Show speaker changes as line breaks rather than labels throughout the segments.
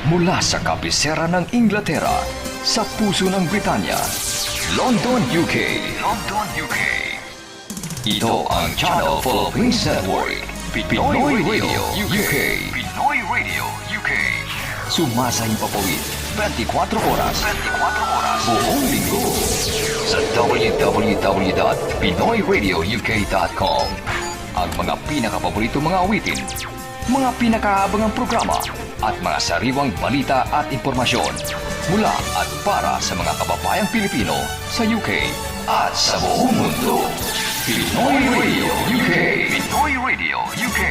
Mula sa kabisera ng Inglaterra, sa puso ng Britanya, London, UK. London, UK. Ito ang Channel Philippines Network, Pinoy Radio UK. Pinoy Radio UK. Sumasahing papawid, 24 oras. 24 oras. Buong linggo. Sa www.pinoyradiouk.com. Ang mga pinakapaborito mga awitin, mga pinakaabangang programa, at mga sariwang balita at impormasyon mula at para sa mga kababayang Pilipino sa UK at sa buong mundo. Pinoy Radio UK. Pinoy Radio UK.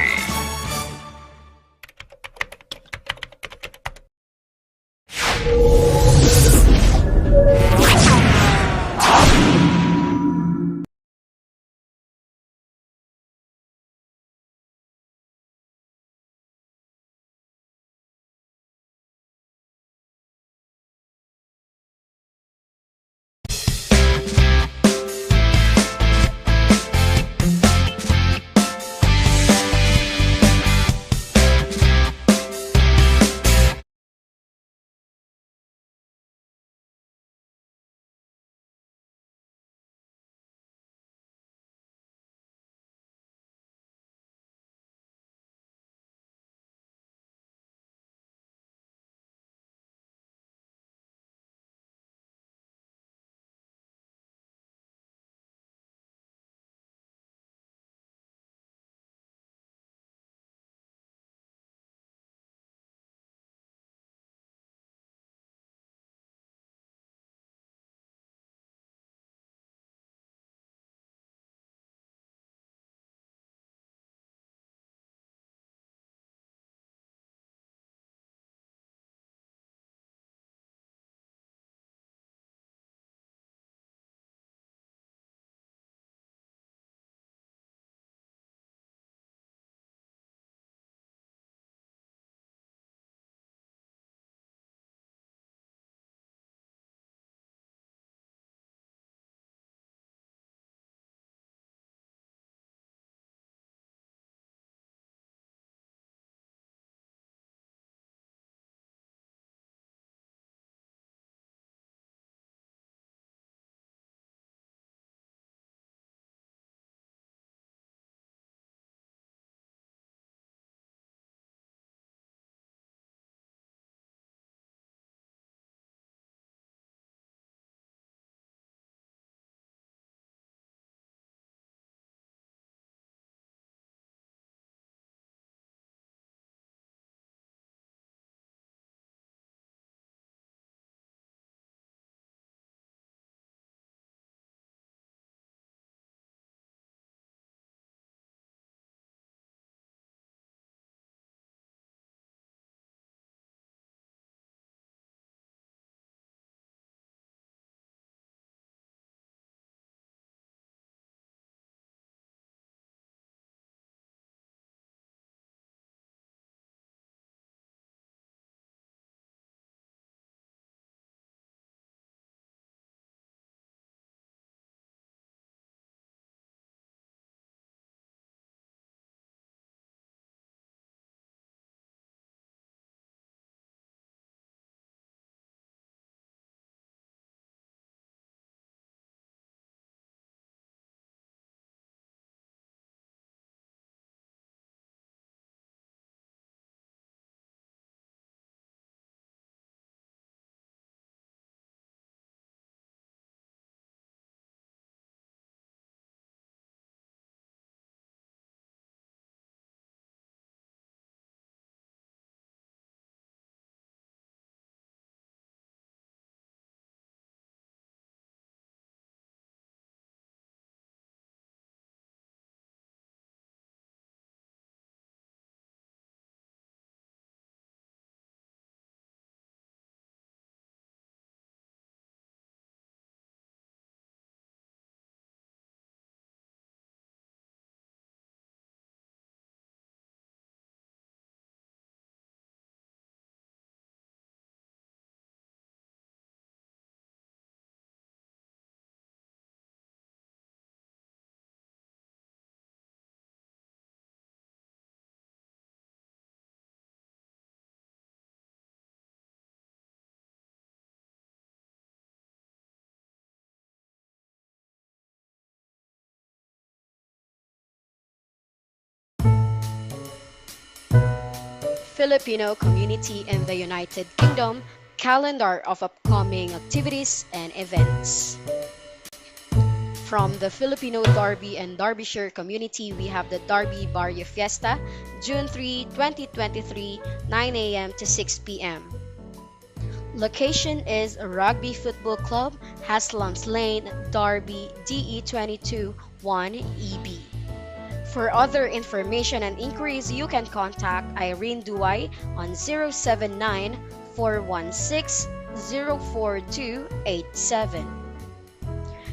Filipino community in the United Kingdom calendar of upcoming activities and events. From the Filipino Derby and Derbyshire community, we have the Derby Barrio Fiesta, June 3, 2023, 9 a.m. to 6 p.m. Location is Rugby Football Club, Haslams Lane, Derby, DE22 1EB. For other information and inquiries, you can contact Irene Duay on 079 416 04287.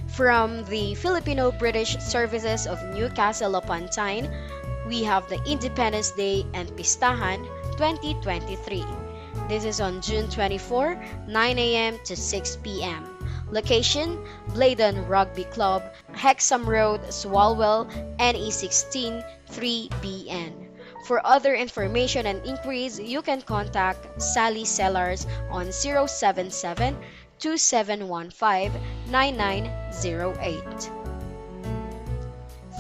From the Filipino British Services of Newcastle upon Tyne, we have the Independence Day and Pistahan 2023. This is on June 24, 9 a.m. to 6 p.m. Location, Blaydon Rugby Club, Hexham Road, Swalwell, NE16 3BN. For other information and inquiries, you can contact Sally Sellers on 077 2715 9908.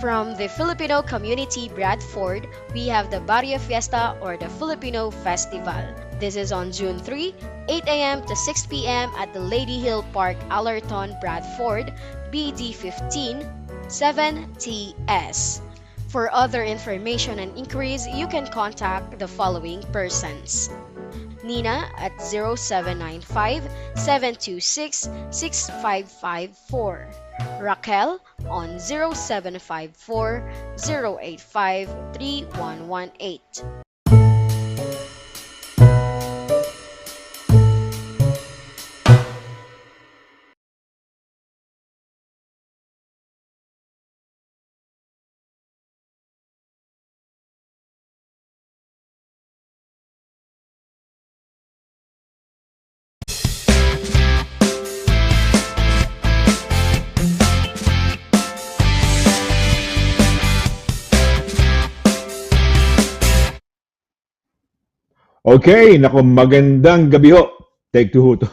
From the Filipino community Bradford, we have the Barrio Fiesta or the Filipino Festival. This is on June 3, 8 a.m. to 6 p.m. at the Lady Hill Park, Allerton, Bradford, BD15 7TS. For other information and inquiries, you can contact the following persons. Nina at 0795 726 6554. Raquel on 0754 085 3118.
Okay, nako magandang gabi ho. Take two ho to.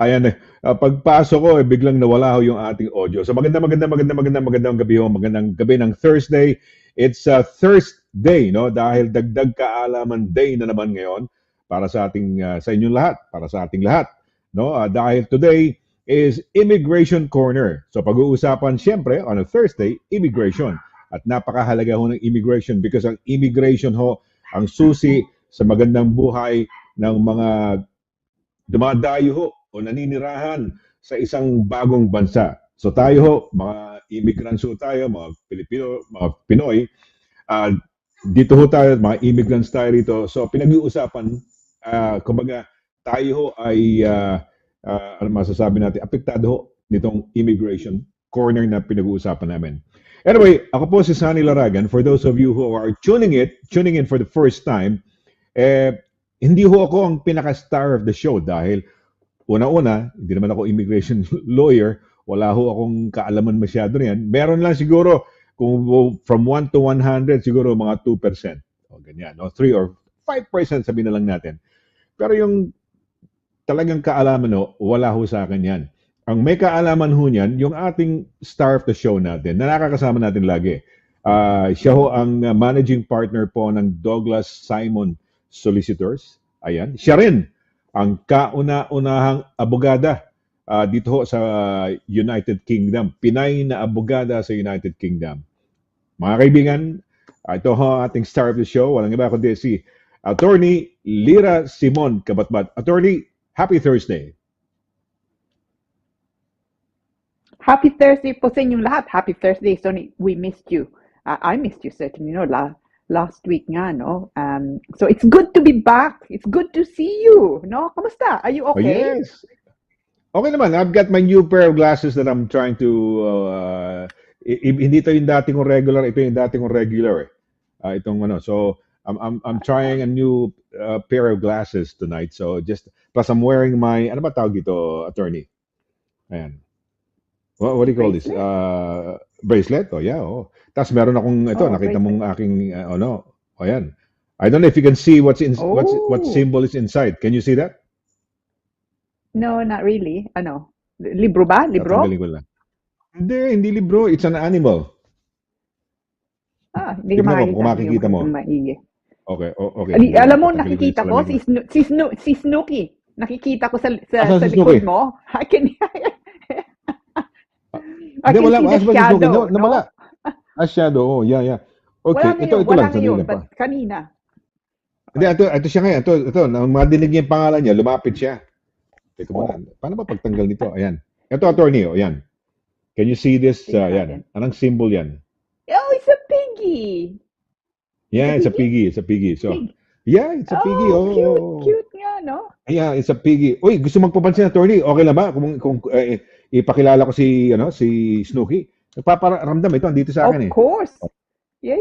Ayan pagpasok ko biglang nawala ho yung ating audio. So magandang gabi ho, magandang gabi ng Thursday. It's a Thursday, no? Dahil dagdag kaalaman day na naman ngayon para sa ating sa inyong lahat, para sa ating lahat, no? Dahil today is Immigration Corner. So pag-uusapan siyempre on a Thursday, immigration. At napakahalaga ho ng immigration because ang immigration ho ang susi sa magandang buhay ng mga dumadayo ho o naninirahan sa isang bagong bansa. So tayo ho, mga immigrants ho tayo, mga Pilipino, mga Pinoy, uh, dito ho tayo, mga immigrants tayo rito. So pinag-uusapan, kumbaga tayo ho ay, ano masasabi natin, apektado ho nitong immigration corner na pinag-uusapan namin. Anyway, ako po si Sonny Laragan. For those of you who are tuning in for the first time, hindi ho ako ang pinaka-star of the show dahil una-una, hindi naman ako immigration lawyer, wala ho akong kaalaman masyado riyan. Meron lang siguro, kung from 1 to 100, siguro mga 2%. O ganyan, no? 3 or 5% sabihin na lang natin. Pero yung talagang kaalaman ho, wala ho sa akin yan. Ang may kaalaman ho niyan, yung ating star of the show natin, na nakakasama natin lagi. Siya ho ang managing partner po ng Douglas Simon Solicitors. Ayan. Siya rin ang kauna-unahang abogada dito ho sa United Kingdom. Pinay na abogada sa United Kingdom. Mga kaibigan, ito ho ating star of the show. Walang iba kundi si Attorney LIRA Simon CABATBAT. Attorney, happy Thursday.
Happy Thursday po sa inyong lahat. Happy Thursday, Sonny. We missed you. I missed you certainly, last week nga, no? So it's good to be back. It's good to see you, no? Kamusta? Are you
Oh,
okay?
yes. Okay naman. I've got my new pair of glasses that I'm trying to... hindi ito yung dati kong regular. Ito yung dati kong regular. Itong ano. So, I'm trying a new pair of glasses tonight. So, plus I'm wearing my... Ano ba tawag dito, attorney? Ayan. What do you call this?
Bracelet?
Bracelet? Oh, yeah. Oh. Tapos meron akong ito,
Oh,
nakita
bracelet.
mong aking oh, yan. I don't know if you can see what
Oh,
symbol is inside. Can you see that?
no, not really. Ano? Libro ba?
Tatanggalin
Libro?
ko lang. Hindi libro. It's an animal.
Hindi ko
Tignan mo kung
makikita yung
makikita mo.
maigi.
Okay, okay. Hindi,
Alam mo,
tatanggalin ko yung
nakikita ko
salamin ko.
si Snooki. Nakikita ko
Asan
sa
si
likod
Snooki?
mo. I
Hindi,
can
wala.
see the
Asan ba si Snooki?
shadow,
Nawala.
no?
Shadow. Oh, yeah. Okay, ito
Wala
lang, sandali
ngayon,
lang pa.
but kanina.
Hindi, ito siya ngayon. Ito, nang madinig niya yung pangalan niya, lumapit siya. Teka muna, paano ba pagtanggal nito? Ayan. Ito, attorney, ayan. Can you see this?
Tingnan
Ayan.
natin.
Anong symbol yan?
Oh, it's a piggy. It's a
Yeah, it's a
piggy?
piggy. It's a piggy. So,
Pig.
yeah, it's a piggy.
Oh, cute.
Oh.
Cute nga, no?
Yeah, it's a piggy. Uy, gusto magpapansin, attorney. Okay lang ba? Kung ipakilala ko si Snooki. Nagpaparamdam ito, andito sa
Of
akin eh.
course. Yeah,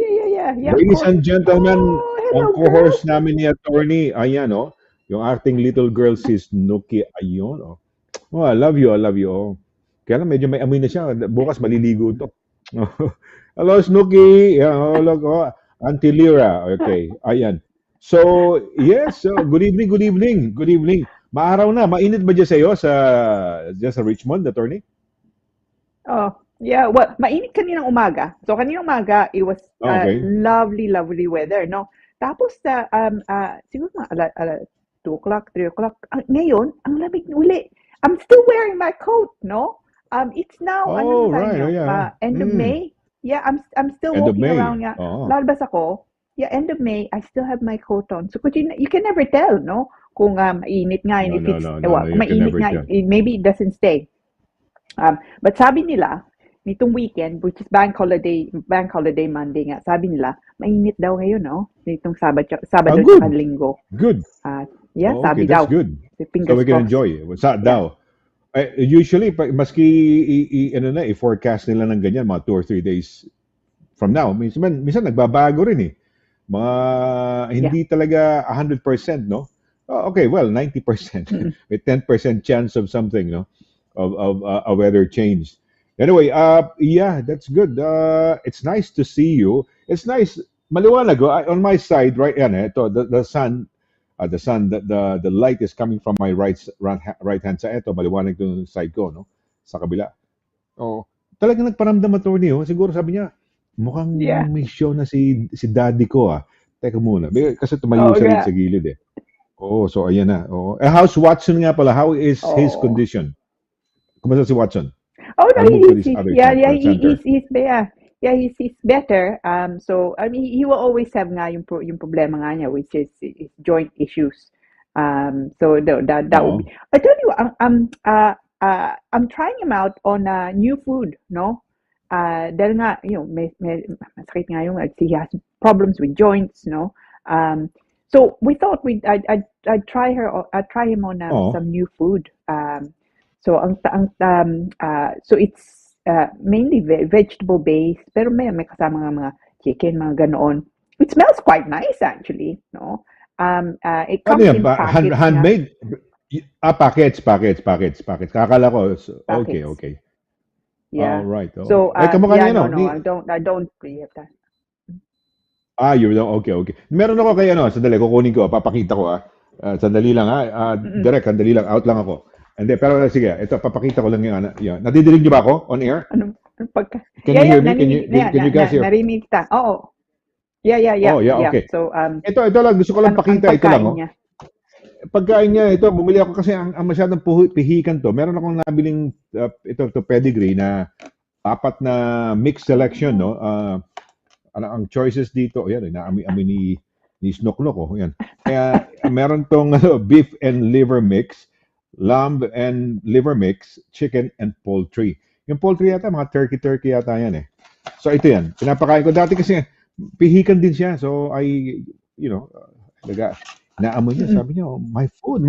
of
Ladies
course.
and gentlemen,
Oh,
ang
hello, girl.
co-host namin ni attorney, ayan oh. Yung acting little girl si Snooki. Ayun oh. Oh, I love you. Oh. Kaya lang medyo may amoy na siya. Bukas maliligo to. Hello, Snooki. Yeah, oh, look, oh. Auntie Lira. Okay, ayan. So, yes. So, good evening. Maaraw na. Mainit ba dyan sa iyo dyan sa Richmond, attorney?
Oh, yeah. Well, mainit kaninang umaga. So, kaninang umaga, it was
Okay.
lovely weather, no? Tapos, siguro mga 2 o'clock, 3 o'clock. Ngayon, ang lamig uli. I'm still wearing my coat, no? It's now, ano
Oh,
na tayo
right. Oh,
ngayon?
yeah.
End of May. Yeah, I'm still
End of
walking
May.
around nga.
Oo.
Lalabas ako. Yeah, end of May, I still have my coat on. So, you can never tell, no? Kung mainit nga, and
No,
if
no,
it's,
no, no,
well,
no.
kung
You can
mainit
never
nga,
tell.
maybe it doesn't stay. But sabi nila, nitong weekend, which is bank holiday Monday nga, sabi nila, mainit daw ngayon, no? Nitong Sabado tsaka
Good.
Linggo.
Good.
Yeah,
Oh, okay,
sabi
that's
daw.
good. So
Fingers
we can
crossed.
enjoy. Sa
Yeah.
daw. Usually, maski i-forecast nila ng ganyan, mga 2 or 3 days from now, minsan nagbabago rin eh. Mga
Yeah.
hindi talaga 100%, no? Oh, okay, well, 90%. With 10% chance of something, no? Of a weather change. Anyway, yeah, that's good. It's nice to see you. It's nice. Maliwanag, on my side, right? Yan, ito, the sun, the light is coming from my right hand side. Ito, maliwanag yung side ko, no? Sa kabila. Oh, talagang nagparamdam attorney, oh. Siguro sabi niya, mukhang
Yeah.
may show na si daddy ko, ah. Teka muna. Kasi tumayo
Oo
siya
nga.
rito sa gilid, eh. Oh, so ayan na. Oh. How's Watson nga pala? How is his
Oh.
condition? Kumusta si Watson?
Oh no,
I'll move to this other center.
he's better. So I mean, he will always have nga yung problema nga niya, which is joint issues. So that would be.
Oo.
I tell you, I'm trying him out on new food, no? Dahil nga, may masakit nga yung, he has problems with joints, no? So we thought I'd try him on
Oo.
some new food. So so it's mainly vegetable based, pero may kasama nga mga chicken, mga ganoon. It smells quite nice actually, no? It
Ano
comes
yan?
in packets nga.
Handmade? Packets. Kakala ko. Okay.
Packets. Yeah.
All right.
So
kamukha
yeah,
niya,
no, I don't really have that.
you don't. Okay. Meron ako kay sandali, kukunin ko, papakita ko sandali lang direct, sandali lang, out lang ako. Hindi, pero sige, ito, papakita ko lang yung yan. Nadidinig niyo ba ako on air?
Ano pagka?
Can you hear me? Can you guys hear?
Narinig kita. Oo. Yeah.
Oh, yeah, okay.
So
Ito lang, gusto ko lang pakita, ito lang.
pagkain niya.
Pagkain niya, ito, bumili ako kasi ang masyadong pihikan to. Meron akong nabiling ito pedigree na 4 na mixed selection, no? Ang choices dito, yan, inaami ni Snoklok, oh, yan. Kaya meron tong beef and liver mix, lamb and liver mix, chicken and poultry. Yung poultry yata, mga turkey yata yan eh. So ito yan, pinapakain ko dati kasi pihikan din siya. So naamoy niya, sabi niya, oh, my food.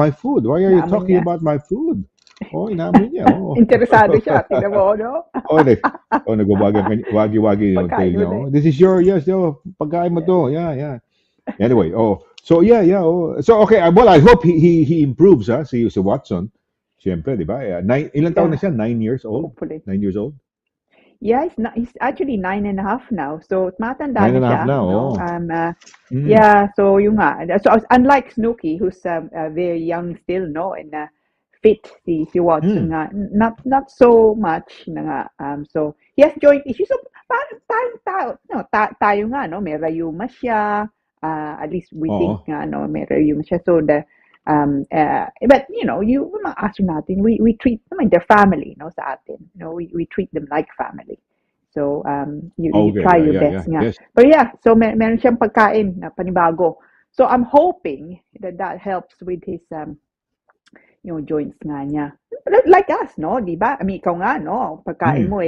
Why are you
Naamoy
talking
niya.
about my food? Oh, inaamoy niya. Oh.
Interesado siya. Tingnan mo, no?
Nagwawagi yung tail niya. Oh, this is pagkain mo to. Yeah. Anyway, so yeah. So okay, well, I hope he improves, si Watson. Siyempre, di ba? Ilang taon na siya? 9 years old?
Hopefully.
9 years old?
Yeah, he's actually 9.5 now. So matanda
9 and a
na
half
siya.
now,
No?
oh.
Yeah, so yung nga. So unlike Snooki, who's very young still, no? And fit si Watson nga. Not so much na nga. So he has joint issues. So parang tayo nga, no? May rayuma siya. At least we think
Oo.
nga, no, may review siya. So, but, yung mga aso natin, we treat them like their family, no, sa atin. We treat them like family. So, you
Okay,
try
yeah,
your
yeah, yeah.
best nga.
Yes.
But yeah, so meron siyang pagkain na panibago. So, I'm hoping that helps with his, yung joints nga niya. Like us, no? Di ba? I mean, ikaw nga, no? Pagkain
Mm.
mo,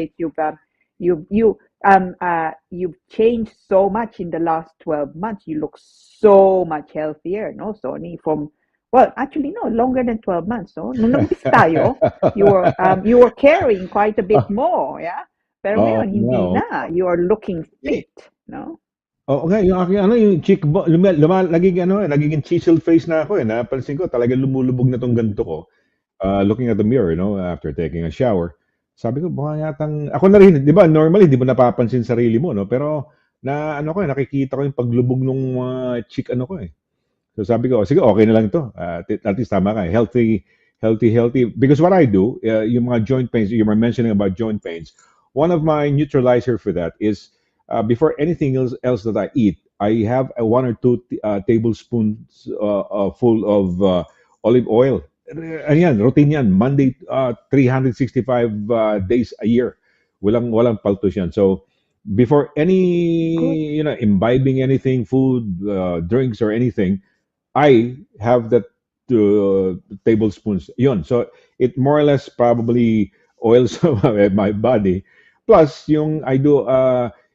you've changed so much in the last 12 months. You look so much healthier, no, Sonny? Well, actually, no, longer than 12 months, no? Nung nag-umpisa tayo, you were carrying quite a bit
Ah,
more, yeah? Pero
oo
ngayon,
nga,
hindi
oo.
na. You are looking
Eh,
fit, no?
oo nga, yung aking yung nagiging chisel face na ako eh. Napansin ko, talagang lumulubog na tong ganito ko. Looking at the mirror, after taking a shower. Sabi ko, baka yatang, ako na rin, di ba, normally, di mo napapansin sarili mo, no? Pero, nakikita ko yung paglubog ng chick, ko eh. So sabi ko, sige, okay na lang ito. At least tama ka. Healthy, healthy, healthy. Because what I do, yung mga joint pains, you were mentioning about joint pains, one of my neutralizer for that is before anything else that I eat, I have a one or two tablespoons full of olive oil. Ayan, routine yan. Monday, 365 days a year. Walang paltos yan. So, before
Good.
any, imbibing anything, food, drinks, or anything, I have that tablespoons. Yun. So it more or less probably oils my body. Plus, yung I do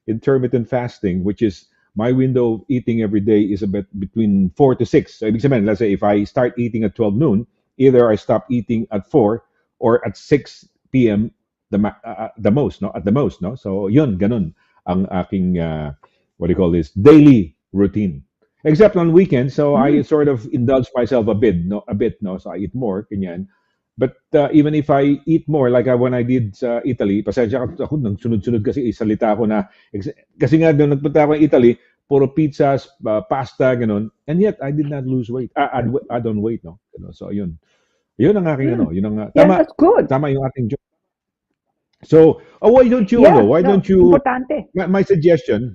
intermittent fasting, which is my window of eating every day is about between 4 to 6. So ibig sabihin, let's say if I start eating at 12 noon, either I stop eating at 4 or at 6 p.m. The most, no? At the most, no? So yun, ganun ang aking what do you call this? Daily routine. Except on weekends, so I
Mm.
sort of indulge myself a bit, no. So I eat more, ganyan. But even if I eat more, like when I did sa Italy, pasensya ako nang sunod-sunod kasi isalita ako na, kasi nga doon nagpunta ako ng Italy, puro pizzas, pasta, ganun. And yet, I did not lose weight. Add on weight, no? So, yun. Yun ang aking,
Mm.
yun ang,
Yeah,
tama,
that's good.
tama yung ating joke. So, why don't you,
Yeah,
why
no,
don't you,
importante.
my suggestion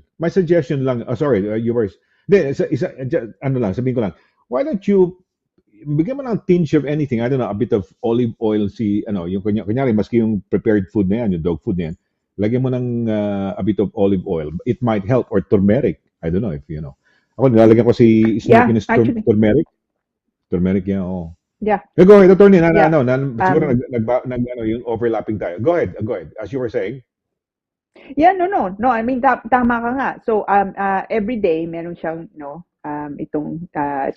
lang, sorry, you were, hindi, ano lang, sabihin ko lang, why don't you, bigyan mo ng tinge of anything, I don't know, a bit of olive oil, yung kunyari, maski yung prepared food na yan, yung dog food na yan, lagyan mo ng a bit of olive oil. It might help, or turmeric. I don't know if you know. Ako, nilalagyan ko si
Yeah,
smokiness
actually.
turmeric. Turmeric yan, oo.
Yeah,
Go ahead, attorney,
yeah.
siguro
Um,
yung overlapping tayo. Go ahead, as you were saying.
Yeah, no. I mean, tama ka nga. So, every day, meron siyang,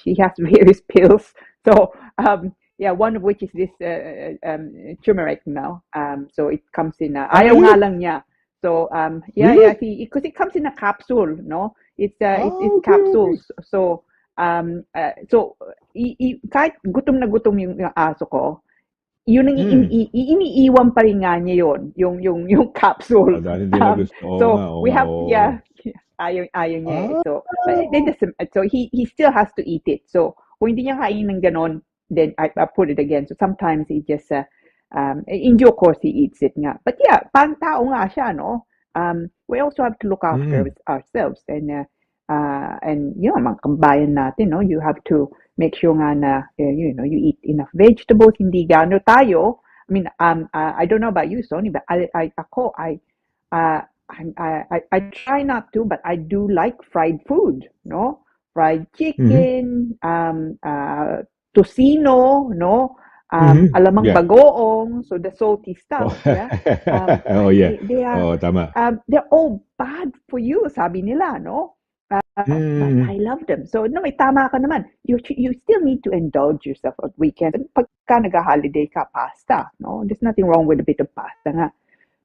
she has various pills. So, yeah, one of which is this turmeric now. So it comes in ayaw nga
Really?
lang niya. So, yeah,
Really?
because it comes in a capsule, no? It's
Okay.
capsules. So, kahit gutom na gutom yung aso ko, yun ang
Hmm.
iniiwan pa rin nga niya yun, yung capsule.
Dahil hindi na gusto. Oo
We
nga,
have,
oo.
yeah, ayaw niya eh.
Ah,
So, but it doesn't, so he still has to eat it. So, kung hindi niya kainin ng ganon, then I put it again. So sometimes he just, in due course, he eats it nga. But yeah, pang tao nga siya, no? We also have to look after
mm.
ourselves and mga kabayan natin, no? You have to make sure nga na, you eat enough vegetables, hindi gaano tayo. I mean, I don't know about you, Sonny, but uh, I try not to, but I do like fried food, no? Fried
Mhm.
chicken, tocino, no?
Mhm.
Alamang
Yeah.
bagoong, so the salty
Oh,
stuff, yeah.
oh yeah.
They are,
Oo, tama.
they're all bad for you, sabi nila, no? But
Mm.
I love them. So, no, may tama ka naman. You still need to indulge yourself on weekends. And pagka nag-holiday ka, pasta, no? There's nothing wrong with a bit of pasta nga.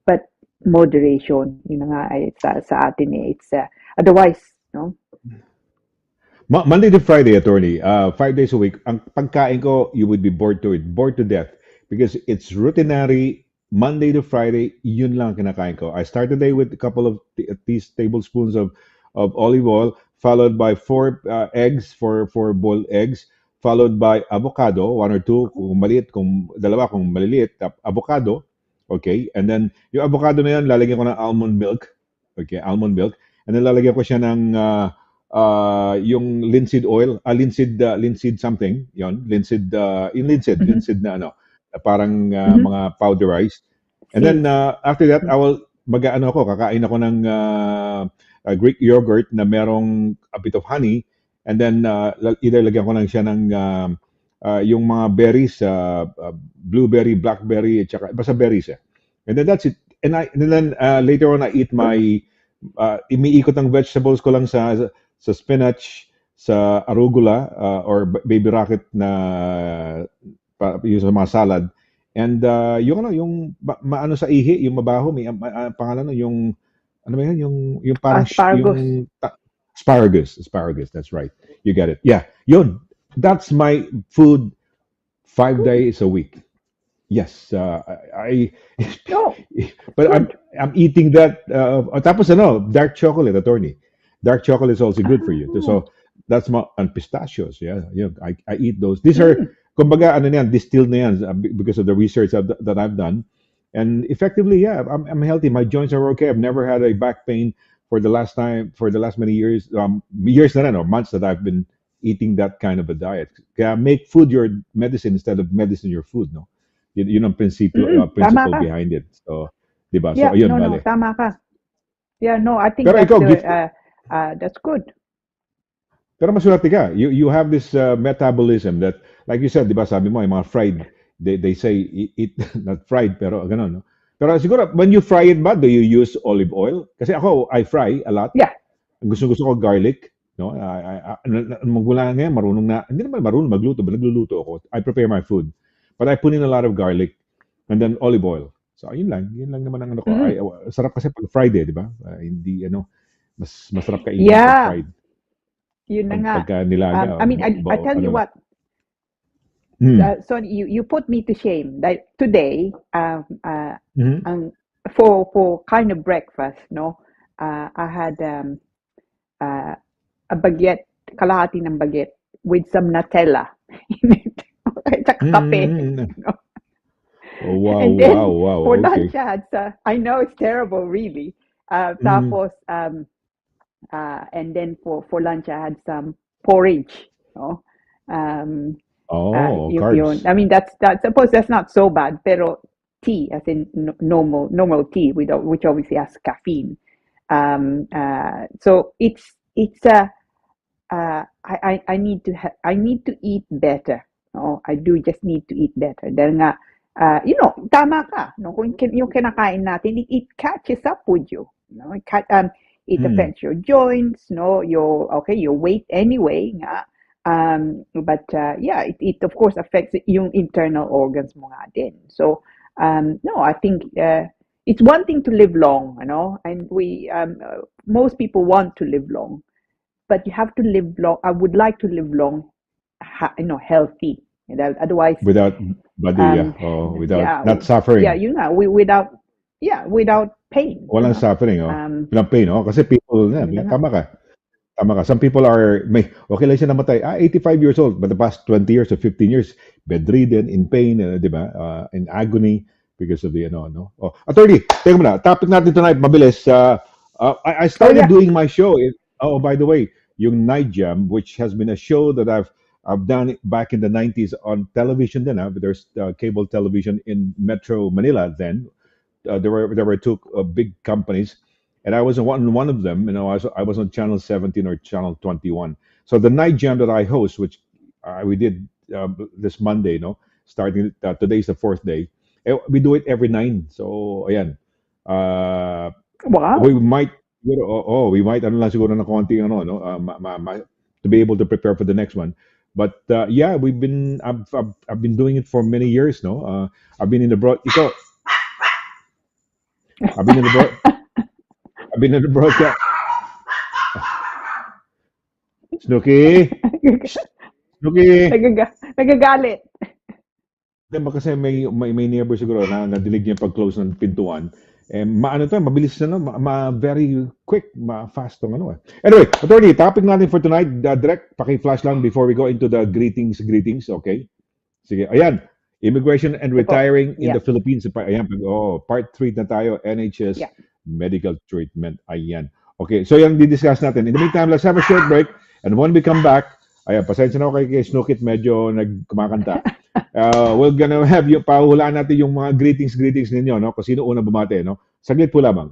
But moderation, yun na nga, sa atin eh. It's, otherwise, no?
Monday to Friday, attorney, 5 days a week, ang pagkain ko, you would be bored to death. Because it's routinary, Monday to Friday, yun lang ang kinakain ko. I start the day with a couple of at least tablespoons of olive oil, followed by four eggs, four boiled eggs, followed by avocado, one or two, kung maliit, kung dalawa, kung maliliit, avocado, okay? And then, yung avocado na yan, lalagyan ko ng almond milk, okay, almond milk, and then lalagyan ko siya ng yung linseed oil, linseed something, yon,
Mhm.
linseed na ano, na parang
Mhm.
mga powderized. And then
Seeds.
after that,
Mm.
kakain ako ng Greek yogurt na merong a bit of honey, and then either lagyan ko lang siya ng yung mga berries, blueberry, blackberry, at saka basta berries eh. And then that's it. And then later on, I eat my umiikot ang vegetables ko lang sa spinach, sa arugula, or baby rocket na yung sa mga salad. And yung ano, yung maano sa ihi, yung mabaho, may pangalan no, yung ano ba yan, yung parang
Asparagus.
asparagus. That's right. You get it. Yeah, yun. That's my food 5 days a week. Yes,
No,
but I'm
good.
I'm eating that. Tapos ano, dark chocolate, attorney. Dark chocolate is also good for you.
Ah.
So that's my and pistachios. Yeah. I eat those. These are,
Mm.
kumbaga, ano na yan, distilled na yan because of the research that I've done. And effectively, yeah, I'm healthy. My joints are okay. I've never had a back pain for the last many years. Years na rin, or months that I've been eating that kind of a diet. Kaya make food your medicine instead of medicine your food, no? Yun ang
Tama
principle
ka.
behind it. So, 'di ba? So
Yeah,
ayun,
no,
bale.
tama ka. Yeah, no, I think
Pero
that's
ikaw,
the
gift,
that's good.
pero maswerte ka. You have this metabolism that, like you said, 'di ba, sabi mo, yung mga fried, they say eat not fried, pero ganun, no? Pero siguro, when you fry it ba, do you use olive oil? Kasi ako, I fry a lot.
Yeah.
Gusto ko garlic, no? Magmula ngayon, marunong na, hindi naman marunong magluto, but nagluluto ako. I prepare my food. But I put in a lot of garlic and then olive oil. So, yun lang naman ang ano ko.
Mm.
Sarap kasi pag fried eh, di ba? Hindi, ano, mas masarap kainin pag
Yeah,
fried.
yun na nga.
Pagka nilaga,
I mean, I tell you
ano na.
what,
Mm.
so you put me to shame. Like today,
Mhm.
ang for kind of breakfast, no, I had uh, a baguette, kalahati ng baguette with some Nutella in it, tsaka kape.
Mm.
You know?
Oh, wow,
And
wow,
then
wow.
for
Okay.
lunch, I had I know it's terrible, really.
Mm.
Tapos, and then for lunch, I had some porridge. No? Um,
Oh,
yun.
carbs.
I mean, that's suppose that's not so bad. Pero tea, as in normal tea, which obviously has caffeine. So I need to I need to eat better. No, I do just need to eat better. Dahil nga, tama ka. No, kung yung kinakain natin, it catches up with you. No, it
Mm.
affects your joints. No, your weight anyway. Nga. But yeah, it of course affects yung internal organs mo nga din. So no, I think it's one thing to live long, and most people want to live long, but you have to live long. I would like to live long, healthy. Otherwise,
Without body, yeah.
um,
Oh, without
yeah,
not
yeah,
suffering.
without pain,
Walang suffering, oh.
Um,
Walang pain, oh. Kasi people,
yun na nga.
tama ka. Tama ka. Some people okay lang siya namatay. 85 years old, but the past 20 years or 15 years, bedridden, in pain, di ba? In agony because of the, no? Oh, attorney, teka muna. Topic natin tonight, mabilis. I
Oh
started
yeah.
doing my show. Oh, by the way, yung Night Jam, which has been a show that I've done it back in the 90s on television then. There's cable television in Metro Manila then. There were two big companies, and I was on one of them. I was on channel 17 or channel 21. So the night jam that I host, which we did this Monday, starting today's the fourth day. We do it every nine. So ayan, uh, we
Wow.
might we might ano lang siguro ng konti no to be able to prepare for the next one. But yeah, I've been doing it for many years. No, I've been in the broad. I've been in the broad. I've been in the broadcast. Snooky! Shh, Snooky!
Nagagalit.
Diba kasi may neighbor siguro na nadilig niya pag-close ng pintuan. Maano to, mabilis na, no? Very quick, fast tong ano eh. Anyway, attorney, topic natin for tonight, direct, paki-flash lang before we go into the greetings, okay? Sige, ayan. Immigration and
Ito po.
retiring in
Yeah.
the Philippines. Ayan, part 3 na tayo, NHS
Yeah.
medical treatment. Ayan. Okay, so yan di-discuss natin. In the meantime, let's have a short break. And when we come back, ayan, pasensya na ako kay Snookit, medyo nagkumakanta. We're gonna have yung, pahulaan natin yung mga greetings ninyo, no? Kung sino unang bumate, no? Saglit po lamang.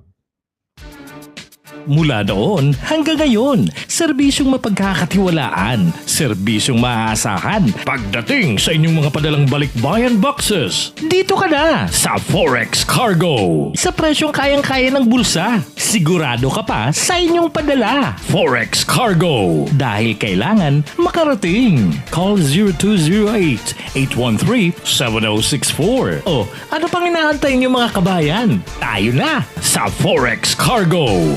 Mula noon hanggang ngayon, serbisyong mapagkakatiwalaan, serbisyong maaasahan pagdating sa inyong mga padalang balikbayan boxes. Dito ka na sa Forex Cargo. Sa presyong kayang-kaya ng bulsa, sigurado ka pa sa inyong padala. Forex Cargo. Dahil kailangan makarating. Call 0208-813-7064. O ano pang inaantay niyo mga kabayan? Tayo na sa Forex Cargo.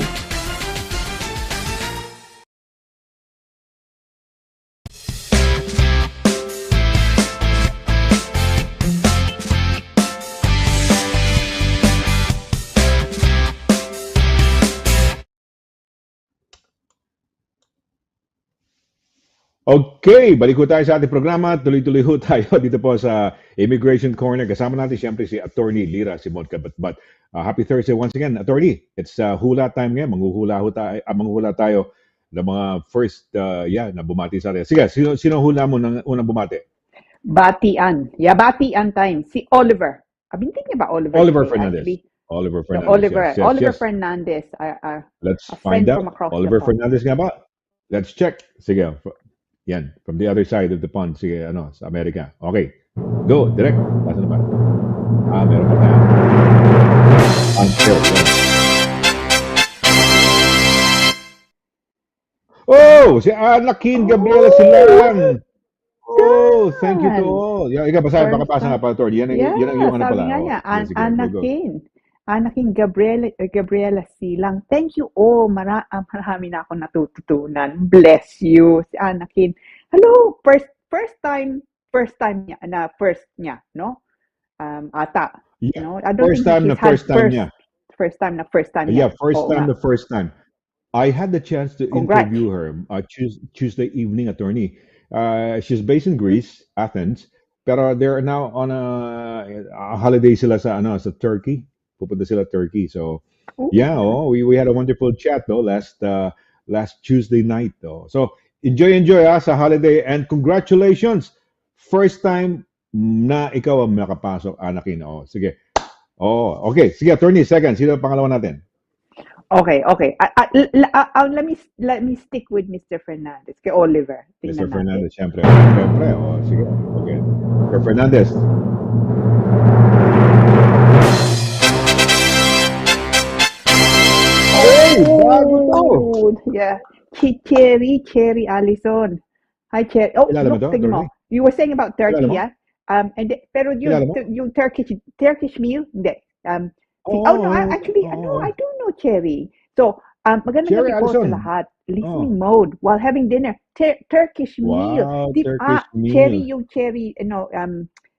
Okay, balik ho tayo sa ating programa. Tuloy-tuloy ho tayo dito po sa Immigration Corner. Kasama natin siyempre si Attorney Lira, si CABATBAT. Happy Thursday once again, Attorney. It's hula time ngayon. Manghuhula tayo ng mga first na bumati sa atin. Sige, sino hula mo ng unang bumati?
Batian. Yeah, Batian time. Si Oliver. Binti niya ba Oliver?
Oliver
today,
Fernandez.
actually?
Oliver
So,
Fernandez.
Oliver,
yes, yes,
Oliver
yes.
Fernandez.
Let's
a
find
friend
out.
from across
Oliver
the pond.
Fernandez nga ba? Let's check. Sige. Yan. From the other side of the pond. Sige, sa Amerika. Okay. Go. Direct. Lasa na ba? Meron pa tayo. Answer. Oh! Si Anakin Gabriela Silang. Oh, thank you to all. Yeah, ikaw, basahin,
First
pakapasa nga pala, Tor. Yan ang yung
sabi
pala.
nga niya,
Sige, go, go.
Anakin Gabriela Silang. Thank you all. Marami na ako natututunan. Bless you, si Anakin. Hello, first time niya, no? Ata.
Yeah,
No? I don't
first
think
time
he's
na
had
first time niya.
First time niya.
Yeah, first
Oo
time
nga.
the first time. I had the chance to
Congrats.
interview her Tuesday evening, Attorney. She's based in Greece, Athens, pero they're now on a holiday sila sa Turkey. Pupunta sila Turkey. So, yeah, we had a wonderful chat though last Tuesday night though. So, enjoy sa holiday and congratulations. First time na ikaw ang nakapasok, Anakin. Sige. Okay. Sige, Attorney, second. Sino ang pangalawa natin?
Okay. Let me stick with Mr. Fernandez. Kay Oliver.
Mr.
Tingnan
Fernandez,
natin.
siyempre. Sige. Okay. Mr. Fernandez. Bago to.
Yeah. Cherry Allison. Hi, Cherry. Oh,
Kilala mo
look,
to,
tingnan mo.
Dorothy?
You were saying about Turkey,
Kilala mo?
yeah? Pero
Kilala mo?
yung Turkish meal, hindi. I do know Cherry. So, magandang
Cherry
gabi po sa
Allison.
lahat. Listening mode while having dinner. Turkish meal.
Wow, Turkish meal.
Cherry, yung cherry,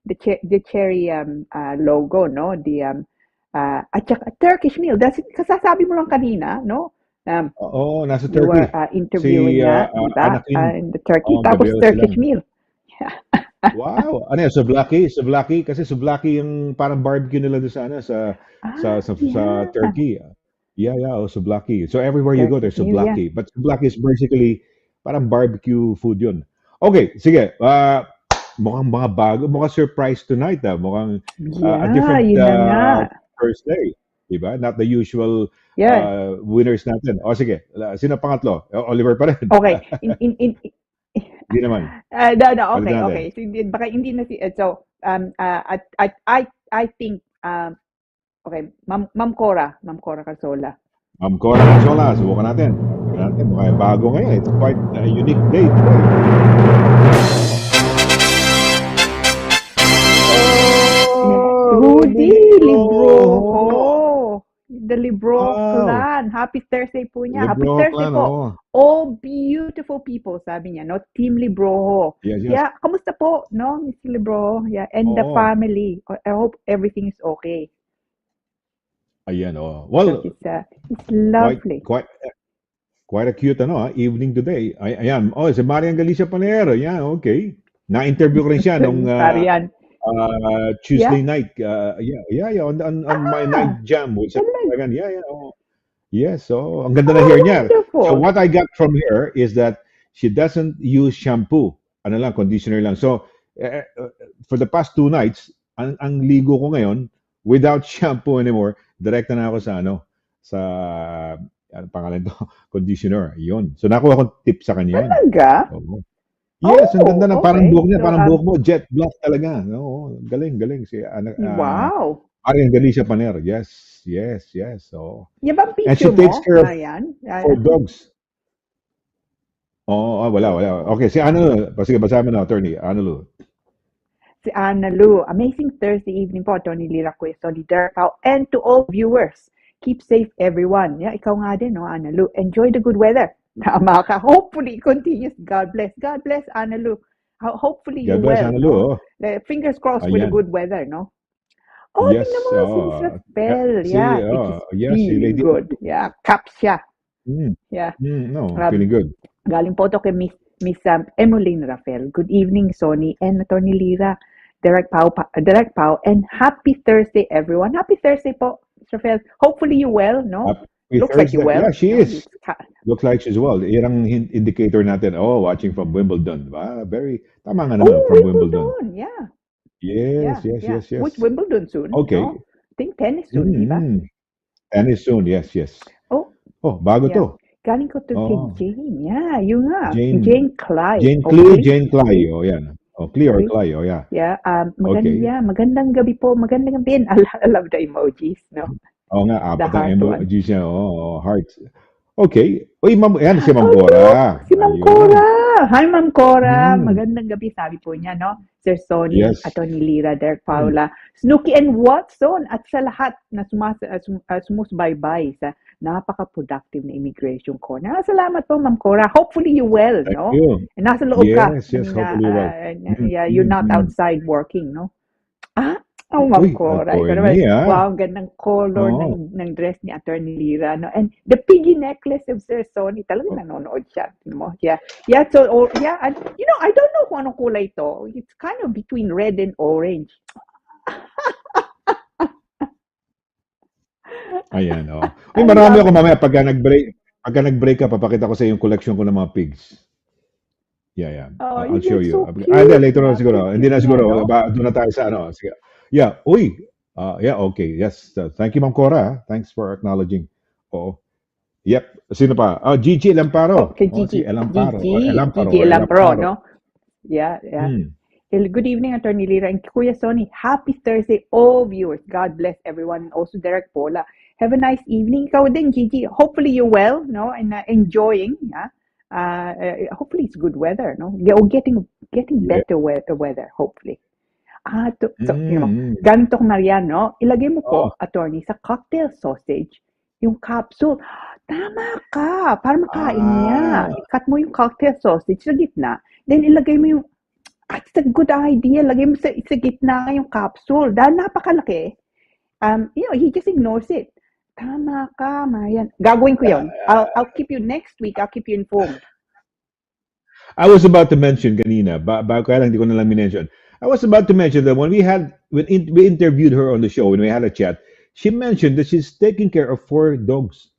the cherry logo, no? At saka Turkish meal. Kasasabi mo lang kanina, no?
Nasa
You
Turkey.
were interviewing niya, diba?
Anakin.
In the Turkey. Tapos
Gabriela
Turkish
Silang.
meal.
Wow. Ano yan? Souvlaki? Kasi souvlaki yung parang barbecue nila doon sa
Yeah.
Turkey. Yeah, souvlaki. So everywhere you go, there's
Turkish meal,
souvlaki. But souvlaki is basically parang barbecue food yun. Okay, sige. Mukhang mga bago. Mukhang surprise tonight. Mukhang a different
yun na nga.
Thursday. Diba? Not the usual
Yeah.
winners natin. Sige. Sino pangatlo? Oliver pa rin.
Okay.
Hindi naman.
No.
Balik natin.
Okay. So, baka hindi na I think okay, Ma'am Cora Casola.
Ma'am Cora Casola, subukan natin. Mukhang bago ngayon. It's quite a unique day today.
Rudy Librojo. The Librojo
Wow.
clan. Happy Thursday po niya. Happy
Librojo
Thursday
clan,
po.
oo.
All beautiful people, sabi niya, no? Team Librojo.
Yes.
Yeah, kamusta po, no, Mr. Librojo? Yeah, and the
Oo.
family. I hope everything is okay.
Ayan, Well,
It's lovely.
quite a cute evening today. Ayan. Si Marian Galicia Panero. Yan, okay. Na-interview ko rin siya nung
Marian.
Tuesday night. On my night jam with
Talaga?
LARAGAN. Yeah. Yes, so ang ganda na
Oh,
hair niya. So
wonderful.
what I got from her is that she doesn't use shampoo. Ano lang, conditioner lang. So for the past 2 nights, ang ligo ko ngayon without shampoo anymore. Direkta na ako sa sa ano pangalan to, conditioner. Yun. So nakuha ko tip sa kanya yun.
Talaga?
Oo. Yes, ang ganda
Oh,
ng parang
okay.
buhok niya,
So,
parang buhok mo jet black talaga. Oo, galing, galing si
wow.
Marian Galicia Paner. Yes, yes, yes. So,
Yan bang
and she
picture
takes
mo,
care of
Marian?
4 dogs. Oo, wala, wala.
Oh.
Okay, si ano, sige, basahin mo na, attorney. Ano, Lu?
Si Anna Lu, amazing Thursday evening po, Tony Lira Kuya Solidar Pao, and to all viewers. Keep safe, everyone. Yeah, ikaw nga din, no, Anna Lu. Enjoy the good weather. Tama ka. Hopefully, it continues. God bless. God bless, Anna Lu. Hopefully, you
God bless,
well,
Ano, Lu.
no?
Oh.
Fingers crossed for the
Ayan.
good weather, no? Oh, tingnan
Yes,
mo, si Miss Rafael. Yeah, it is
yes, si
feeling
Lady
good.
Lu.
Yeah, cup siya.
Mm,
Yeah.
no,
Um,
feeling good.
Galing po ito kay Miss Emeline Rafael. Good evening, Sonny and Attorney Lira. Direct Pao, and happy Thursday, everyone. Happy Thursday po, Miss Rafael. Hopefully you well, no?
Happy
Looks like you
Thursday.
well,
Yeah, she
no? You
is. Looks like she's well. Yan ang indicator natin. Oh, watching from Wimbledon. Very, tama nga naman,
oh,
from Wimbledon.
Wimbledon, yeah,
Yes,
yeah,
yes,
yeah.
yes,
Which
yes.
Wimbledon soon,
Okay.
no? I think tennis soon, di ba?
Mm-hmm. Tennis soon, yes, yes.
Oh,
Oh, bago
yeah.
to.
Galing ko to kay
Oh,
Jane. Yeah, yun nga. Si
Jane.
Jane Clay.
Jane
O
Clee,
Clee?
Jane Clay.
Clee?
Oh, yan. Oh, Clee or
Clee?
Clay. Oh, yeah.
Yeah,
Okay.
magandang gabi po. Magandang gabi. I love the emojis, no?
Oo nga,
The
apat ang
heart one.
emojis niya. Oh, hearts. Okay. Uy, ma'am, yan si Ma'am
Oh,
Cora.
look! Si Ma'am
Ayun.
Cora! Hi, Ma'am Cora!
Mm,
Magandang gabi, sabi po niya, no? Sir Sonny,
yes.
Atty. Lira, Derek
Mm,
Paula, Snooki and Watson, at sa lahat na sumusbaybay sa napaka-productive na immigration ko. Salamat po, Ma'am Cora. Hopefully you well,
thank
no?
you.
And nasa loob ka.
Yes,
I
yes,
mean,
hopefully well.
yeah, you're not
Mm.
outside working, no? Ah, oh, Ma'am
Uy,
Cora. Ikaw naman,
attorney, ah.
wow, ang gandang color
Oo.
ng dress ni Attorney Lira. No? And the piggy necklace of Sir Sonny, talagang nanonood siya. Tingnan mo? Yeah. Yeah, so, yeah, and, I don't know kung anong kulay ito. It's kind of between red and orange.
Ayan, oh. Uy,
I
marami
love
ako
it.
mamaya pagka nag-break ka, papakita ko sa yung collection ko ng mga pigs. Yeah, yeah.
Oh,
I'll show
that's
you.
so
Hindi,
cute.
later on
Yeah,
siguro. Hindi
cute
na
niya,
siguro.
no?
Doon na tayo sa ano. Sige. Yeah, uy. Yeah, okay. Yes. Thank you, Ma'am Cora. Thanks for acknowledging. Oo. Yep. Sino pa? Gigi
Oh,
Elamparo.
kay
Si
Gigi.
Elamparo.
Gigi
Or
Elampro,
Elamparo.
no? Yeah, yeah.
Hmm.
Good evening, Attorney Lira and Kuya Sonny. Happy Thursday, all viewers. God bless everyone, and also Derek Paula. Have a nice evening. Ikaw din, Gigi. Hopefully you're well, no, and enjoying. Yeah. Hopefully it's good weather, no. Getting
Yeah.
better weather. Hopefully. So,
Mm.
ganito ko Marian, no? Ilagay mo
Oh.
po, Attorney, sa cocktail sausage, yung capsule. Tama ka, para makain niya. I-cut mo yung cocktail sausage sa gitna, then ilagay mo yung, it's a good idea, lagay mo sa gitna yung capsule, dahil napakalaki. He just ignores it. Tama ka, Marian. Gagawin ko yun. I'll keep you next week, I'll keep you informed.
I was about to mention kanina, kaya lang hindi ko na lang minention. I was about to mention that when we interviewed her on the show, when we had a chat, she mentioned that she's taking care of 4 dogs.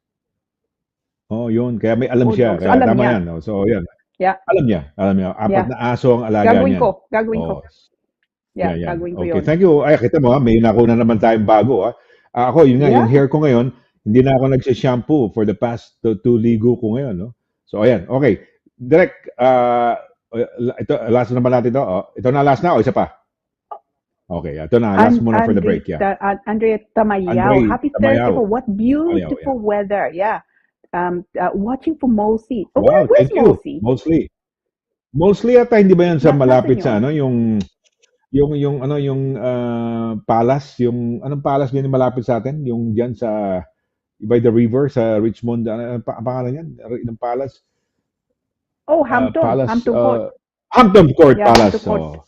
Oh, yun. Kaya may alam
Oh,
siya.
dogs.
Kaya
Alam
tama
niya.
yan. No? So, yan.
Yeah,
Alam niya. Apat
yeah.
na aso ang alaga
Gagawin
niyan.
ko.
Oh,
Yeah,
yan.
gagawin ko
Okay,
yun.
thank you. Ay, kita mo, may nakuna naman tayong bago. Ako, yun nga, yung
Yeah.
hair ko ngayon, hindi na ako nagsha-shampoo for the past 2 ligo ko ngayon. No? So, ayan. Okay. Direct, ito, last na naman natin ito. Ito na last na o isa pa? Okay, ito na. Last muna for the break. Yeah.
Andrea Tamayaw.
Andre
Happy
Tamayaw.
Thursday po. What beautiful weather. Yeah. Watching for Mosi. Oh,
Wow,
where's
thank you.
Mosi?
Mostly ata hindi ba 'yan sa
Nasaan
malapit
yun?
sa ano yung palace, yung anong palace din malapit sa atin, yung diyan sa by the river sa Richmond, ano ang pangalan niyan? Ng palace?
Oh, Hampton.
Palace
Hampton Court.
Hampton Court
Yeah,
Palace.
Hampton Court.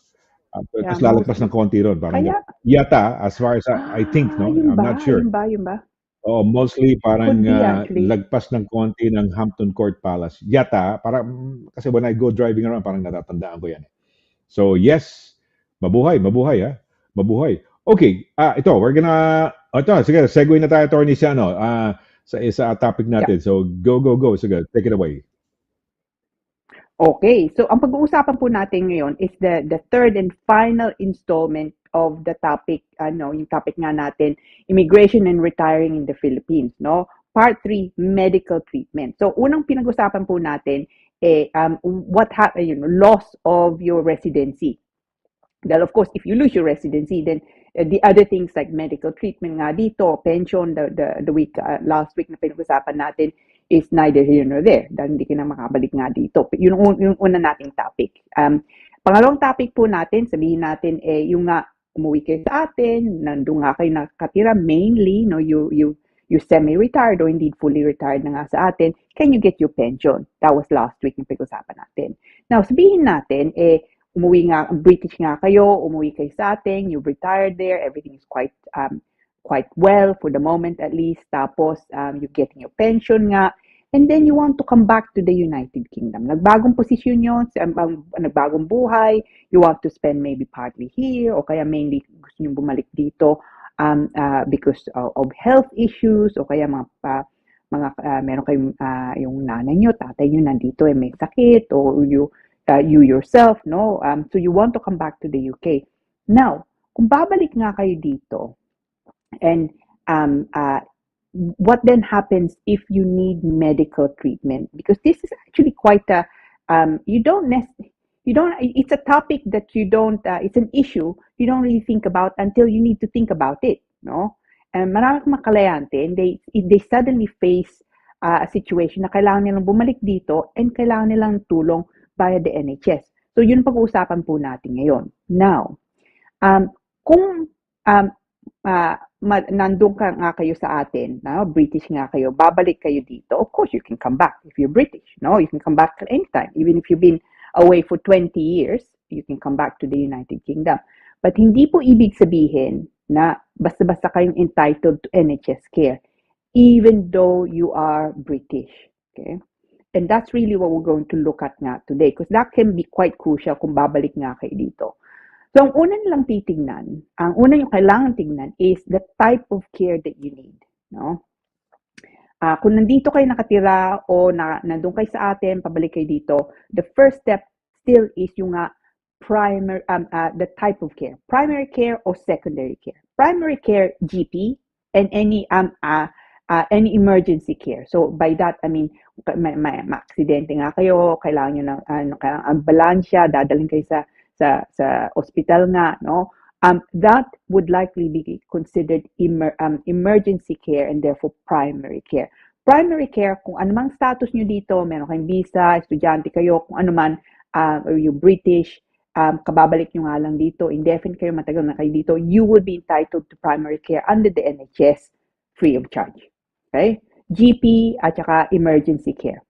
Tapos
Yeah,
lalagpas
Mosi.
ng konti ron, parang
Kaya,
yata as far as I think, no?
yun
I'm
ba?
not sure.
Yun ba?
Oo, mostly parang
Could be actually.
lagpas ng konti ng Hampton Court Palace. Yata, parang kasi when I go driving around, parang natatandaan ko yan. So yes, mabuhay, mabuhay. Okay, ito, sige, segue na tayo, attorney, sa sa topic
Yeah.
natin. So go. Sige, take it away.
Okay, so ang pag-uusapan po natin ngayon is the third and final installment of the topic, yung topic nga natin, immigration and retiring in the Philippines, no? Part 3, medical treatment. So unang pinag-usapan po natin loss of your residency. Well, of course, if you lose your residency, then the other things like medical treatment nga dito, pension, last week na pinag-usapan natin is neither here nor there. Dahil hindi ka na makabalik nga dito. Yung una nating topic. Pangalawang topic po natin, sabihin natin, yung nga, umuwi kayo sa atin, nandun nga kayo nakatira, mainly, no, you semi-retired or indeed fully retired na nga sa atin, can you get your pension? That was last week yung pinag-usapan natin. Now, sabihin natin, British nga kayo, umuwi kayo sa atin, you've retired there, everything is quite well for the moment at least, tapos you're getting your pension nga, and then you want to come back to the United Kingdom. Nagbagong posisyon yun, nagbagong buhay, you want to spend maybe partly here, o kaya mainly gusto nyo bumalik dito because of health issues, o kaya meron kayong yung nanay nyo, tatay nyo nandito may sakit, o you yourself, no? So you want to come back to the UK. Now, kung babalik nga kayo dito, and what then happens if you need medical treatment? Because this is actually quite a, it's a topic that it's an issue you don't really think about until you need to think about it, no? And maraming mga kalayante, and they suddenly face a situation na kailangan nilang bumalik dito and kailangan nilang tulong via the NHS. So yun pag-uusapan po natin ngayon. Now, kung nandun ka nga kayo sa atin, no? British nga kayo, babalik kayo dito, of course you can come back if you're British, no? You can come back at any time. Even if you've been away for 20 years, you can come back to the United Kingdom. But hindi po ibig sabihin na basta-basta kayong entitled to NHS care, even though you are British, okay? And that's really what we're going to look at nga today, because that can be quite crucial kung babalik nga kayo dito. So, ang una nilang titignan, ang una yung kailangan tignan is the type of care that you need, no? Kung nandito kayo nakatira o nandun kayo sa atin, pabalik kayo dito, the first step still is yung the type of care. Primary care or secondary care. Primary care, GP, and any emergency care. So, by that, I mean, may aksidente nga kayo, kailangan nyo ng ambulansya, dadalhin kayo sa hospital nga, no? That would likely be considered emergency care and therefore primary care. Primary care, kung anumang status nyo dito, meron kayong visa, estudyante kayo, kung anuman, or you British, kababalik nyo nga lang dito, indefinite kayo, matagal na kayo dito, you would be entitled to primary care under the NHS free of charge. Okay? GP at saka emergency care,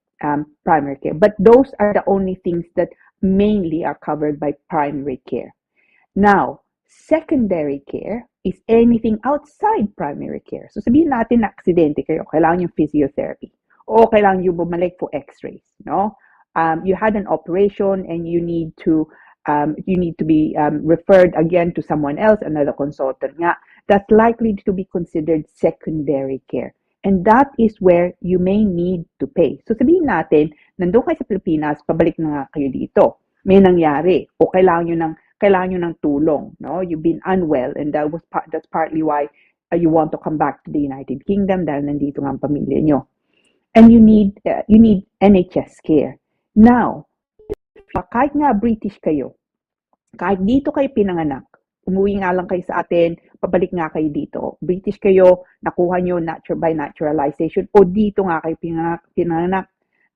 primary care. But those are the only things that mainly are covered by primary care. Now, secondary care is anything outside primary care. So sabihin natin na aksidente kayo, kailangan yung physiotherapy, o kailangan yung bumalik for x-rays, no? You had an operation and you need to be referred again to someone else, another consultant nga. That's likely to be considered secondary care. And that is where you may need to pay. So sabihin natin, nandun kayo sa Pilipinas, pabalik na nga kayo dito. May nangyari o kailangan nyo ng tulong, no? You've been unwell and that's partly why you want to come back to the United Kingdom dahil nandito nga ang pamilya nyo. And you need NHS care. Now, kahit nga British kayo, kahit dito kayo pinanganak, umuwi nga lang kayo sa atin, pabalik nga kayo dito. British kayo, nakuha nyo by naturalization, o dito nga kayo pinanganak,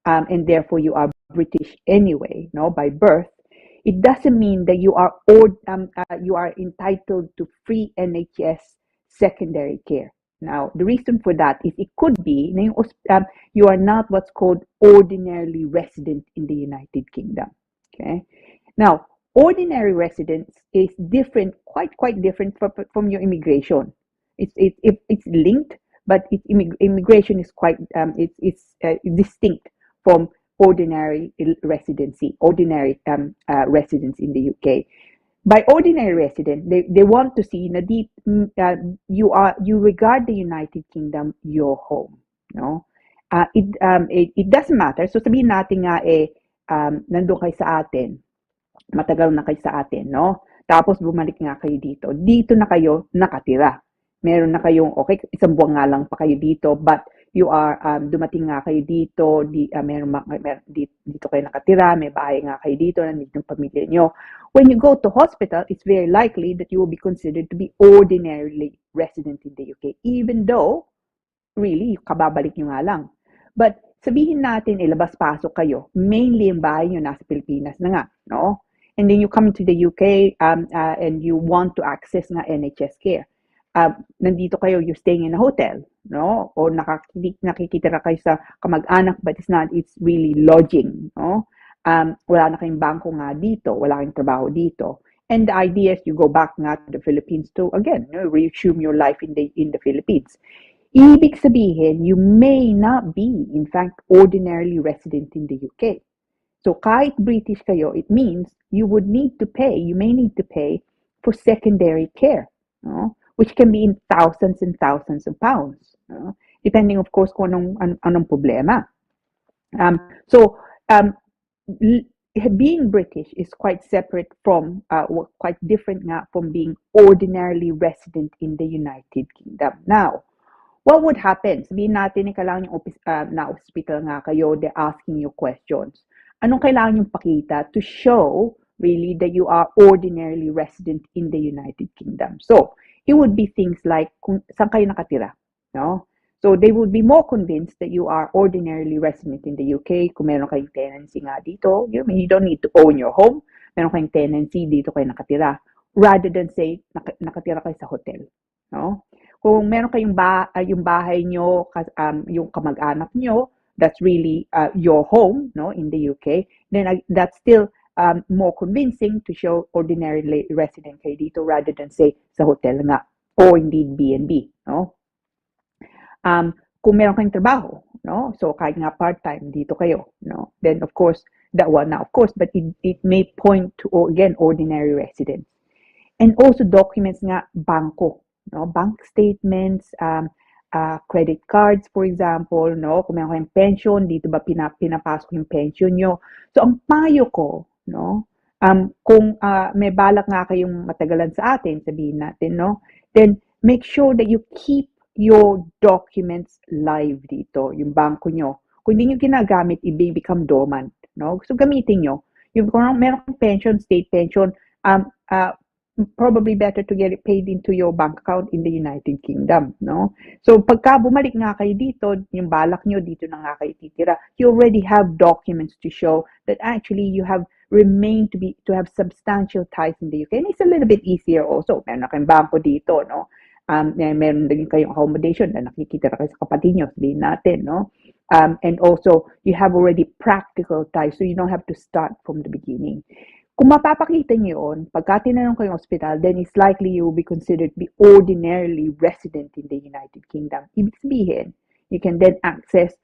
and therefore you are British anyway, no, by birth. It doesn't mean that you are entitled to free NHS secondary care. Now, the reason for that is it could be na you are not what's called ordinarily resident in the United Kingdom. Okay. Now, ordinary residence is different, quite different from your immigration. It's linked, but immigration is quite distinct from ordinary residence in the UK. By ordinary resident, they want to see na you regard the United Kingdom your home. no? It doesn't matter. So sabihin natin nga nandun kayo sa atin, matagal na kayo sa atin, no? Tapos bumalik nga kayo dito. Dito na kayo nakatira. Meron na kayong, okay, isang buwan nga lang pa kayo dito, but you are, dumating nga kayo dito, dito kayo nakatira, may bahay nga kayo dito, nandito yung pamilya nyo. When you go to hospital, it's very likely that you will be considered to be ordinarily resident in the UK, even though, really, kababalik nyo nga lang. But sabihin natin, labas-pasok kayo, mainly yung bahay nyo nasa Pilipinas na nga, no? And then you come to the UK and you want to access nga NHS care. Nandito kayo, you're staying in a hotel, no? O nakikitira kayo sa kamag-anak, but it's really lodging, no? Wala na kayong bangko nga dito, wala kayong trabaho dito. And the idea is you go back nga to the Philippines to, again, resume your life in the Philippines. Ibig sabihin, you may not be, in fact, ordinarily resident in the UK. So kahit British kayo, it means you may need to pay for secondary care, no? Which can be in thousands and thousands of pounds, no? Depending, of course, kung anong problema. Being British is quite separate from, quite different nga from being ordinarily resident in the United Kingdom. Now, what would happen? Sabihin natin, kailangan yung na hospital nga kayo, they're asking you questions. Anong kailangan yung pakita to show really that you are ordinarily resident in the United Kingdom? So, it would be things like kung saan kayo nakatira, no? So, they would be more convinced that you are ordinarily resident in the UK. Kung meron kayong tenancy nga dito, you don't need to own your home. Meron kayong tenancy, dito kayo nakatira. Rather than say, nakatira kayo sa hotel, no? Kung meron kayong yung bahay nyo, yung kamag-anak nyo, that's really your home, no, in the UK, then that's still more convincing to show ordinarily resident kayo dito rather than say sa hotel nga or indeed B&B, no? Kung meron kayong trabaho, no, so kahit nga part-time dito kayo, no, then of course that one now, of course, but it may point to again ordinary residents. And also documents nga bangko, no, bank statements, credit cards, for example, no? Kung meron kayong pension, dito ba pinapasok yung pension nyo? So, ang payo ko, no? Kung may balak nga kayong matagalan sa atin, sabihin natin, no? Then, make sure that you keep your documents live dito, yung bangko nyo. Kung hindi nyo ginagamit, it may become dormant, no? So, gamitin nyo. Kung meron kayong pension, state pension, probably better to get it paid into your bank account in the United Kingdom, no? So, pagka bumalik nga kayo dito, yung balak nyo, dito na nga kayo titira, you already have documents to show that actually you have remained to have substantial ties in the UK. And it's a little bit easier also. Meron na kayong bangko dito, no? Meron din kayong accommodation na nakikitira kayo sa kapatid nyo, sabihin natin, no? And also, you have already practical ties, so you don't have to start from the beginning. Kung mapapakita niyo yun, pagka tinanong kayong hospital, then it's likely you will be considered to be ordinarily resident in the United Kingdom. Ibig sabihin, you can then access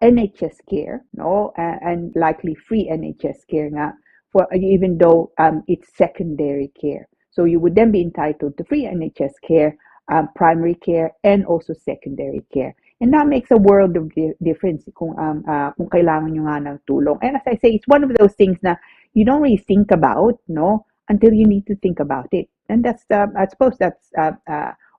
NHS care, no, and likely free NHS care nga, for even though it's secondary care. So you would then be entitled to free NHS care, primary care, and also secondary care. And that makes a world of difference kung kailangan nyo nga ng tulong. And as I say, it's one of those things na you don't really think about, no, until you need to think about it. And that's, I suppose that's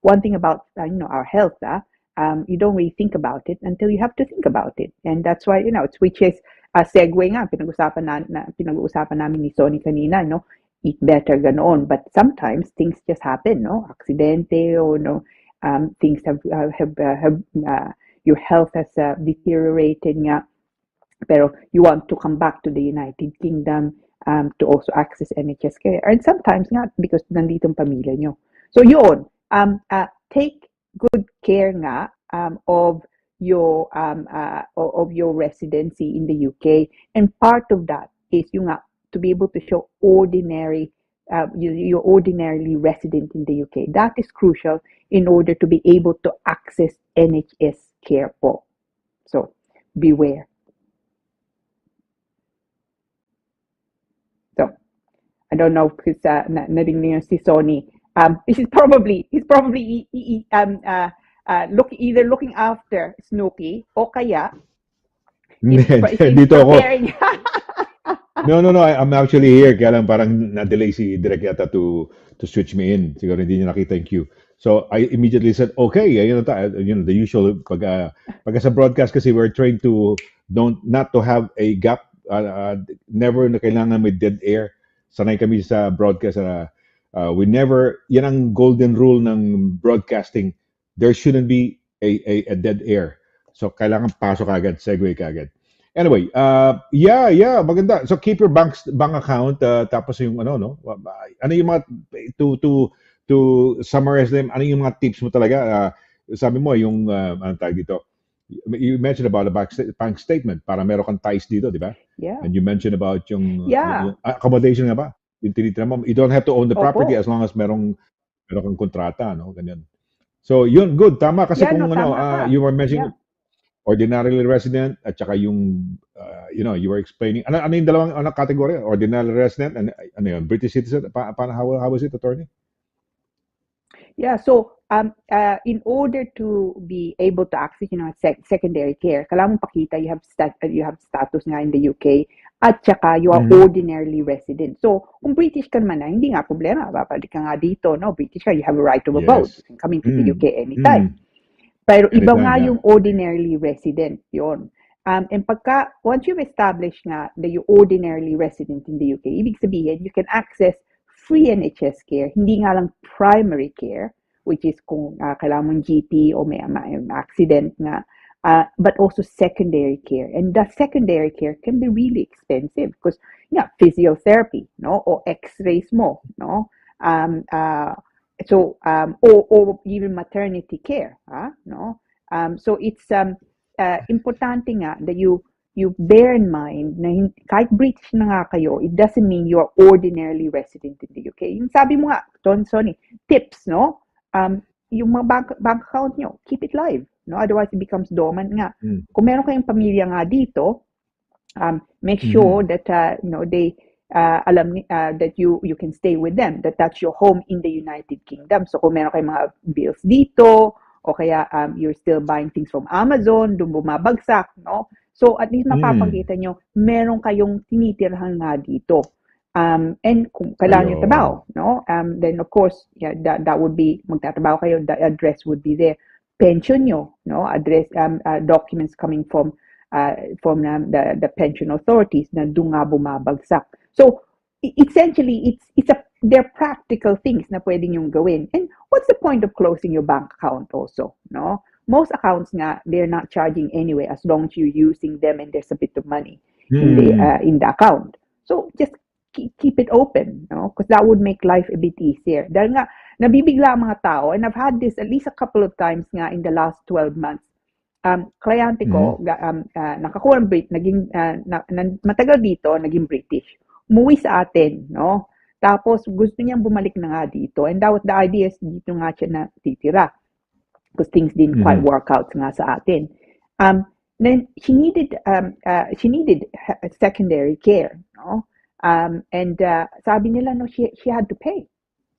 one thing about, our health. You don't really think about it until you have to think about it. And that's why, which is a segue nga, pinag-uusapan namin ni Sonny kanina, no, eat better, ganoon. But sometimes things just happen, no, aksidente, or no, things have your health has deteriorated nga. Pero you want to come back to the United Kingdom to also access NHS care. And sometimes nga, because nandito ang pamilya nyo. So yun, take good care nga of your residency in the UK. And part of that is yung nga, to be able to show you're ordinarily resident in the UK. That is crucial in order to be able to access NHS care po. So, beware. So, I don't know because narinig niyo si Sonny. He's probably either looking after Snooki o kaya
Hindi,
is
dito ako.
preparing.
No, no, no. I'm actually here. Kaya lang parang na-delay si Direk yata to switch me in. Siguro hindi niya nakita yung queue. So I immediately said, okay, the usual pag sa broadcast kasi we're trained to not to have a gap, never na kailangan may dead air. Sanay kami sa broadcast we never, yan ang golden rule ng broadcasting. There shouldn't be a dead air. So kailangan pasok agad, segue ka agad. Anyway, yeah, maganda. So keep your bank account tapos yung ano yung mga to summarize them, ano yung mga tips mo talaga? Sabi mo yung ano tawag dito? You mentioned about the bank statement para meron kang ties dito, di ba?
Yeah.
And you mentioned about yung accommodation nga ba? Yung tinitira mo. You don't have to own the property as long as meron kang kontrata, no? Ganyan. So, yun, good. Tama kasi kung you were mentioning ordinarily resident at saka yung you were explaining ano yung dalawang category, ordinary resident and ano yun, British citizen, how was it, attorney?
Yeah, so in order to be able to access secondary care, kailangan mong pakita you have status nga in the UK at saka you are ordinarily resident. So kung British ka naman na, hindi nga problema, babalik ka nga dito, no? British ka, you have a right to a vote. You can come into the UK anytime. Pero iba nga yung ordinarily resident, yon. And once you've established nga that you're ordinarily resident in the UK, ibig sabihin, you can access free NHS care, hindi nga lang primary care, which is kung kailangan mong GP o may accident nga, but also secondary care. And that secondary care can be really expensive because physiotherapy, no, or x-rays mo, no, or even maternity care, no? So it's importante nga that you bear in mind na kahit British na nga kayo, it doesn't mean you are ordinarily resident in the UK. Yung sabi mo nga, Sonny, tips, no? Yung mga bank account nyo, keep it live, no? Otherwise it becomes dormant nga. Kung meron kayong pamilya nga dito, make sure that they alam that you can stay with them, that's your home in the United Kingdom. So kung meron kayong mga bills dito o kaya you're still buying things from Amazon, doon bumabagsak, no? So at least mapapakita nyo meron kayong tinitirahan nga dito. And kung kailangan yung trabaho, no? Then of course, that would be magtatrabaho kayo, the address would be there. Pension nyo, no? Address documents coming from the pension authorities na doon nga bumabagsak. So essentially they're practical things na pwedeng yung gawin. And what's the point of closing your bank account also, no? Most accounts nga, they're not charging anyway as long as you're using them and there's a bit of money in the account. So just keep it open, no? Because that would make life a bit easier. Dahil nga nabibigla ang mga tao, and I've had this at least a couple of times nga in the last 12 months. Kliyente ko, nakakuha ng naging matagal dito, naging British. Umuwi sa atin, no? Tapos gusto niyang bumalik na nga dito, and that was the idea is dito nga siya na titira because things didn't quite work out nga sa atin. Then she needed secondary care, no? And sabi nila, no, she had to pay.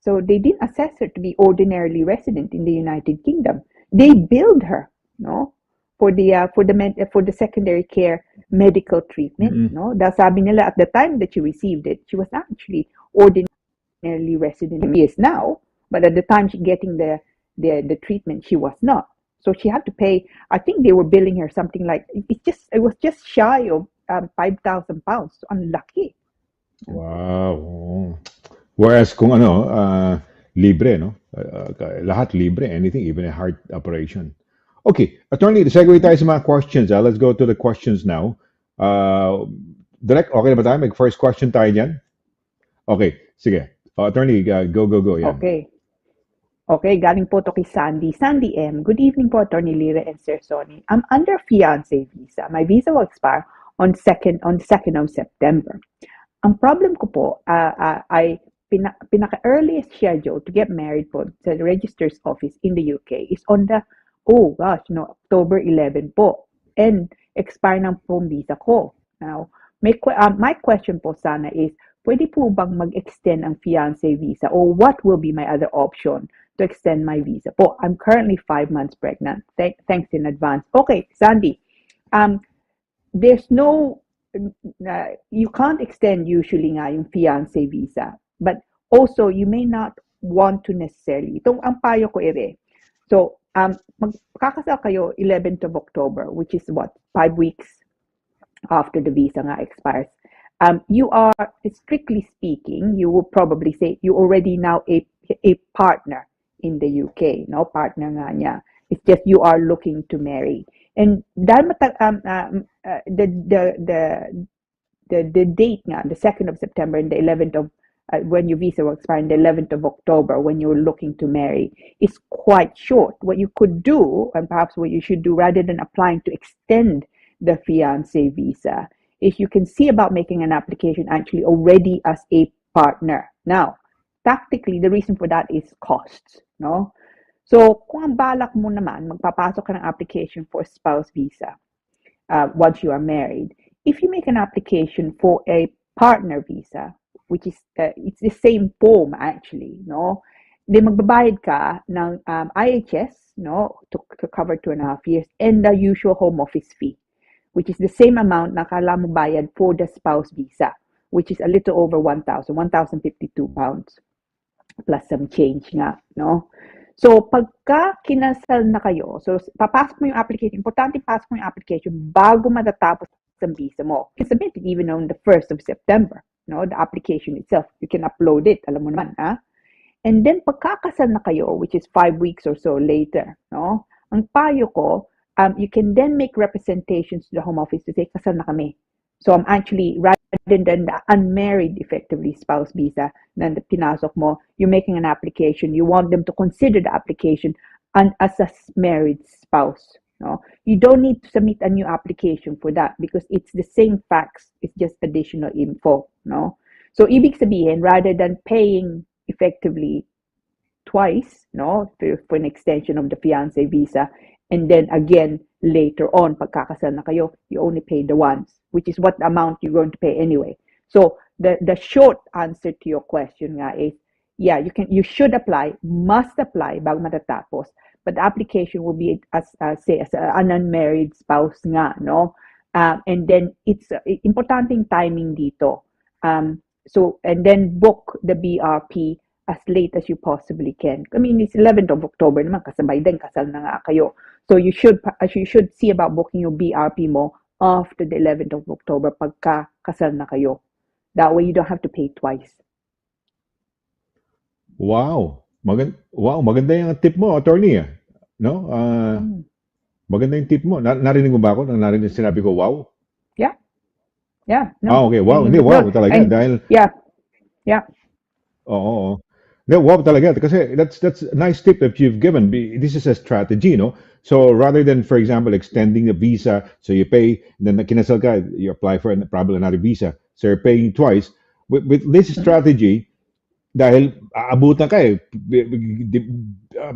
So they didn't assess her to be ordinarily resident in the United Kingdom. They billed her, no, for the secondary care medical treatment, no. Dahil sabi nila at the time that she received it, she was actually ordinarily resident. She is now, but at the time she getting the treatment, she was not. So she had to pay. I think they were billing her something like it was just shy of £5,000. So unlucky.
Wow. Whereas kung libre, no? Lahat libre, anything, even a heart operation. Okay, attorney, segue tayo sa mga questions. Let's go to the questions now. Direct, okay na ba tayo? May first question tayo dyan? Okay, sige. Attorney, go. Yan.
Okay, galing po to kay Sandy. Sandy M. Good evening po, Attorney Lira and Sir Sonny. I'm under fiancé visa. My visa will expire on 2nd of September. Ang problem ko po, pinaka-earliest schedule to get married po sa the registrar's office in the UK is on the, October 11 po. And expire ng po visa ko. Now, my question po sana is, pwede po bang mag-extend ang fiancé visa or what will be my other option to extend my visa po. I'm currently 5 months pregnant. Thanks in advance. Okay, Sandy. There's no, you can't extend usually nga yung fiancé visa. But also, you may not want to necessarily. Itong ang payo ko So, magkakasal kayo 11th of October, which is what, 5 weeks after the visa nga expires. You are, strictly speaking, you will probably say you already now a partner in the UK, no? Partner nga niya. It's just you are looking to marry. And dahil the date nga, the 2nd of September and the 11th of when your visa will expire in the 11th of October when you're looking to marry is quite short. What you could do, and perhaps what you should do rather than applying to extend the fiancé visa, is you can see about making an application actually already as a partner. Now, tactically, the reason for that is costs, no? So, kung ang balak mo naman, magpapasok ka ng application for spouse visa once you are married, if you make an application for a partner visa, which is, it's the same form actually, no? Then magbabayad ka ng IHS, no, to cover 2.5 years, and the usual home office fee, which is the same amount na kala mo bayad for the spouse visa, which is a little over 1,052 pounds, plus some change nga, no? So, pagka kinasal na kayo, so papasok mo yung application, importante pasok mo yung application bago matatapos ang visa mo. You can submit it even on the 1st of September, no? The application itself, you can upload it, alam mo naman, ha? And then, pagkakasal na kayo, which is 5 weeks or so later, no? Ang payo ko, you can then make representations to the Home Office to say, kasal na kami. So, I'm actually, rather than the unmarried, effectively, spouse visa na pinasok mo, you're making an application. You want them to consider the application as a married spouse. No? You don't need to submit a new application for that because it's the same facts. It's just additional info. No? So, ibig sabihin, rather than paying effectively twice, no, for an extension of the fiancé visa, and then again later on, pagkakasal na kayo, you only pay the once, which is what amount you're going to pay anyway. So the short answer to your question nga is, yeah, you should apply, must apply bago matatapos, but the application will be as an unmarried spouse nga, no, and then it's importanteng timing dito. So and then book the BRP as late as you possibly can. I mean, it's 11th of October naman, kasabay din, kasal na nga kayo. So you should see about booking your BRP mo after the 11th of October pagka kasal na kayo. That way you don't have to pay twice.
Wow. Maganda yung tip mo, attorney. No? Maganda yung tip mo. Narinig mo ba ako? Narinig sinabi ko, wow?
Yeah. Yeah. No.
Okay. Wow. Hindi, wow talaga. Dahil...
Yeah. Yeah.
Oo. No, wow talaga. Kasi that's a nice tip that you've given. This is a strategy, no? So rather than, for example, extending the visa, so you pay, then kinasal ka, you apply for probably another visa. So you're paying twice. With this strategy, dahil aabutan ka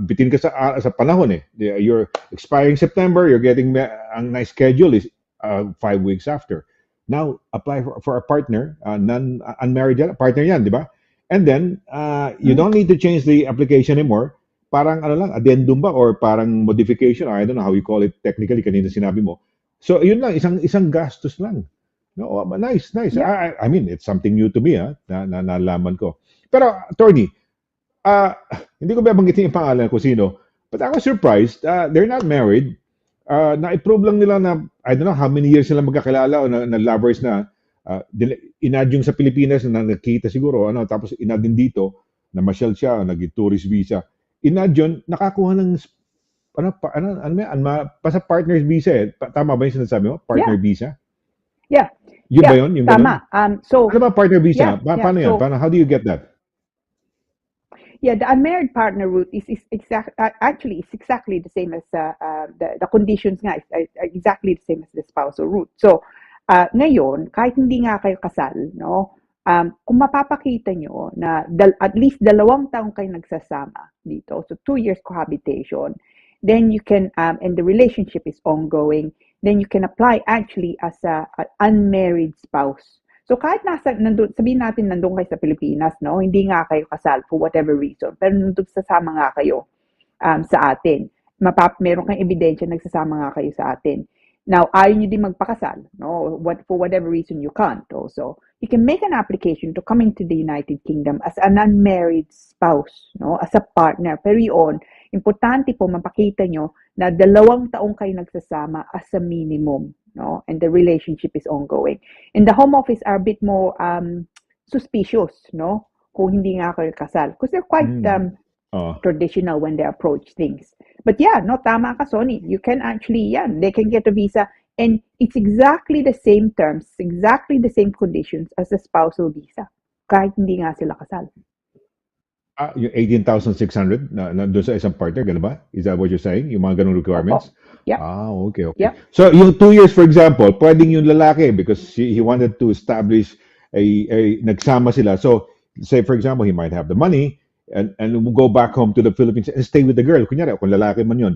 bitin ka sa panahon eh. You're expiring September, you're getting a nice schedule is 5 weeks after. Now, apply for a partner, unmarried partner yan, di ba? And then, you don't need to change the application anymore. Parang ano lang, addendum ba or parang modification, I don't know how you call it technically, kanina sinabi mo. So, yun lang, isang gastos lang. No, nice.
Yeah.
I mean, it's something new to me, na nalaman ko. Pero, attorney, hindi ko ba banggitin yung pangalan ko sino, but I was surprised, they're not married. Na-approve lang nila na, I don't know how many years sila magkakilala o na lovers na, inad yung sa Pilipinas na nakita siguro, tapos inad din dito, na masyal siya, nag-tourist visa. Inad yun, nakakuha ng, sa partner's visa eh. Tama ba yung sinasabi mo? Partner visa?
Yeah.
Yun ba yun? Yung
tama. So,
ano ba partner visa? Paano yan?
So,
how do you get that?
Yeah, the unmarried partner route is actually it's exactly the same as the conditions nga is exactly the same as the spousal route. So, ngayon, kahit hindi nga kayo kasal, no, kung mapapakita nyo na at least 2 taong kayo nagsasama dito, so 2 years cohabitation, then you can, and the relationship is ongoing, then you can apply actually as an unmarried spouse. So kahit sabihin natin nandun kayo sa Pilipinas, no, hindi nga kayo kasal for whatever reason, pero nandun sasama nga kayo sa atin. Meron kang ebidensya nagsasama nga kayo sa atin. Now, ayaw nyo din magpakasal, no? For whatever reason you can't also. You can make an application to come into the United Kingdom as an unmarried spouse, no? As a partner. Pero yun, importante po mapakita nyo na 2 taong kayo nagsasama as a minimum, no? And the relationship is ongoing. And the Home Office are a bit more suspicious, no? Kung hindi nga kayo kasal. Because they're quite traditional when they approach things. But yeah, no, tama ka, Sonny. You can actually, they can get a visa and it's exactly the same terms, exactly the same conditions as a spousal visa. Kahit hindi nga sila kasal.
Yung 18,600 na doon sa isang partner, gano'n ba? Is that what you're saying? Yung mga ganung requirements?
Yeah.
Okay.
Yeah.
So, yung 2 years, for example, pwedeng yung lalaki because he wanted to establish nagsama sila. So, say, for example, he might have the money, and go back home to the Philippines and stay with the girl. Kunyari, kung lalaki man yun,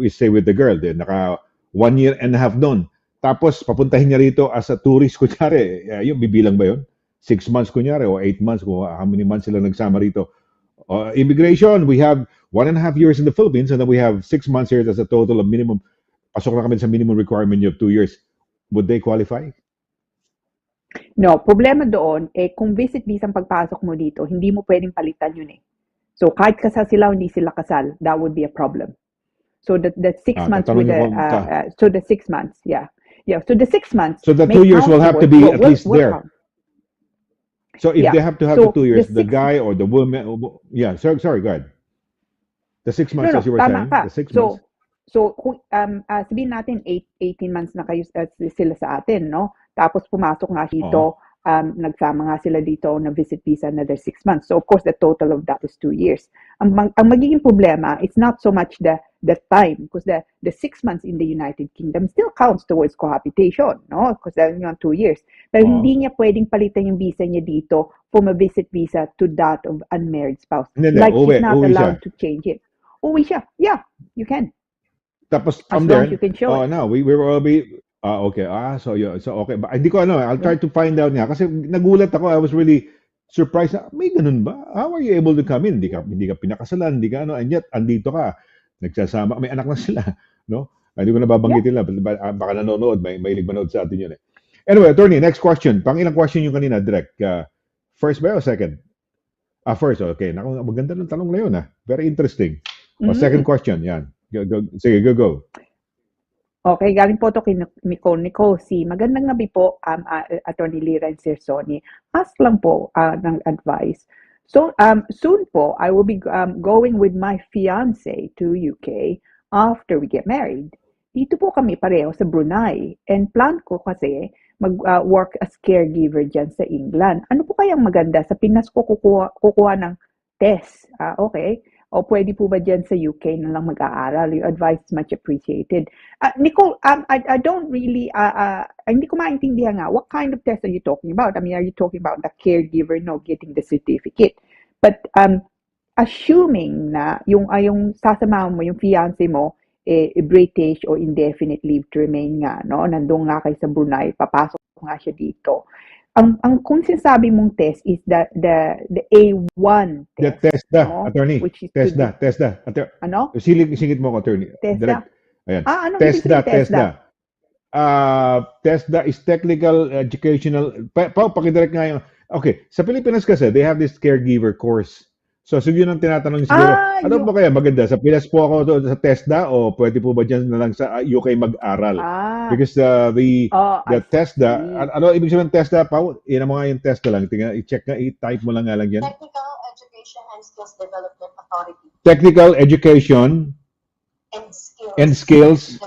stay with the girl. Then, naka 1 year and a half doon. Tapos, papuntahin niya rito as a tourist, kunyari. Yung bibilang ba yun? 6 months, kunyari, o 8 months, kung how many months sila nagsama rito. Immigration, we have 1.5 years in the Philippines and then we have 6 months here as a total of minimum. Pasok na kami sa minimum requirement of 2 years. Would they qualify?
No, problema doon, kung visit visa ang pagpasok mo dito, hindi mo pwedeng palitan yun eh. So, kahit kasal sila, hindi sila kasal, that would be a problem. So, the 6 months with so the 6 months, yeah. So, the 6 months.
So, the 2 years will have to be at least there. So, if they have to have the 2 years, the guy or the woman, sorry, go ahead. The 6 months, as you were saying, the 6 months.
So, kung sabihin natin 18 months na kayo sila sa atin, no? Tapos pumasok nga dito, nagsama nga sila dito na visit visa another 6 months. So, of course, the total of that is 2 years. Ang magiging problema, it's not so much the time, because the 6 months in the United Kingdom still counts towards cohabitation, no? Because that's 2 years. Pero hindi niya pwedeng palitan yung visa niya dito from a visit visa to that of unmarried spouse. Like, she's not allowed to change it. Uwi siya. Yeah, you can.
Tapos
from there, you can show it.
No, we will be okay. So okay. But hindi ko I'll try to find out nga kasi nagulat ako. I was really surprised. May ganun ba? How are you able to come in? Hindi ka pinakasalan, hindi ka and yet andito ka. Nagsasama, may anak na sila, no? Hindi ko nababanggitin lang, baka nanonood, may manood sa atin yun eh. Anyway, attorney, next question. Ilang question yung kanina, direct. First ba o second? First, okay. Naku, maganda ng tanong na yun, Very interesting. Second question, yan. Sige, go.
Okay, galing po to kay Nicole C. Magandang gabi po, Attorney Lira and Sir Sonny. Ask lang po ng advice. So, soon po, I will be going with my fiance to UK after we get married. Dito po kami pareho sa Brunei. And plan ko kasi mag-work as caregiver dyan sa England. Ano po kayang maganda? Sa Pinas ko kukuha ng test. Okay. O pwede po ba dyan sa UK na lang mag-aaral? Your advice is much appreciated. Nicole, I don't really, hindi ko maintindihan nga, what kind of test are you talking about? I mean, are you talking about the caregiver, getting the certificate? But assuming na yung sasamahan mo, yung fiancé mo, British or indefinite leave to remain nga, no? Nandun nga kayo sa Brunei, papasok nga siya dito. Ang kung sinasabi mong test is the A1 test.
The TESDA,
no?
attorney. TESDA.
Ano?
Singit mo ko, attorney.
TESDA.
Ayan.
Ano
TESDA.
TESDA?
TESDA is technical educational. Pakidirect nga yung. Okay, sa Pilipinas kasi, they have this caregiver course. So yun ang tinatanong siguro. Ano ba kaya maganda? Sa Pinas po ako sa TESDA o pwede po ba dyan na lang sa UK mag-aral? Because the TESDA, ano ibig sabihin ng TESDA? Yan ang mga yung TESDA lang. Tingnan, i-check nga, i-type mo lang nga lang yan.
Technical Education and Skills Development Authority.
Technical Education and Skills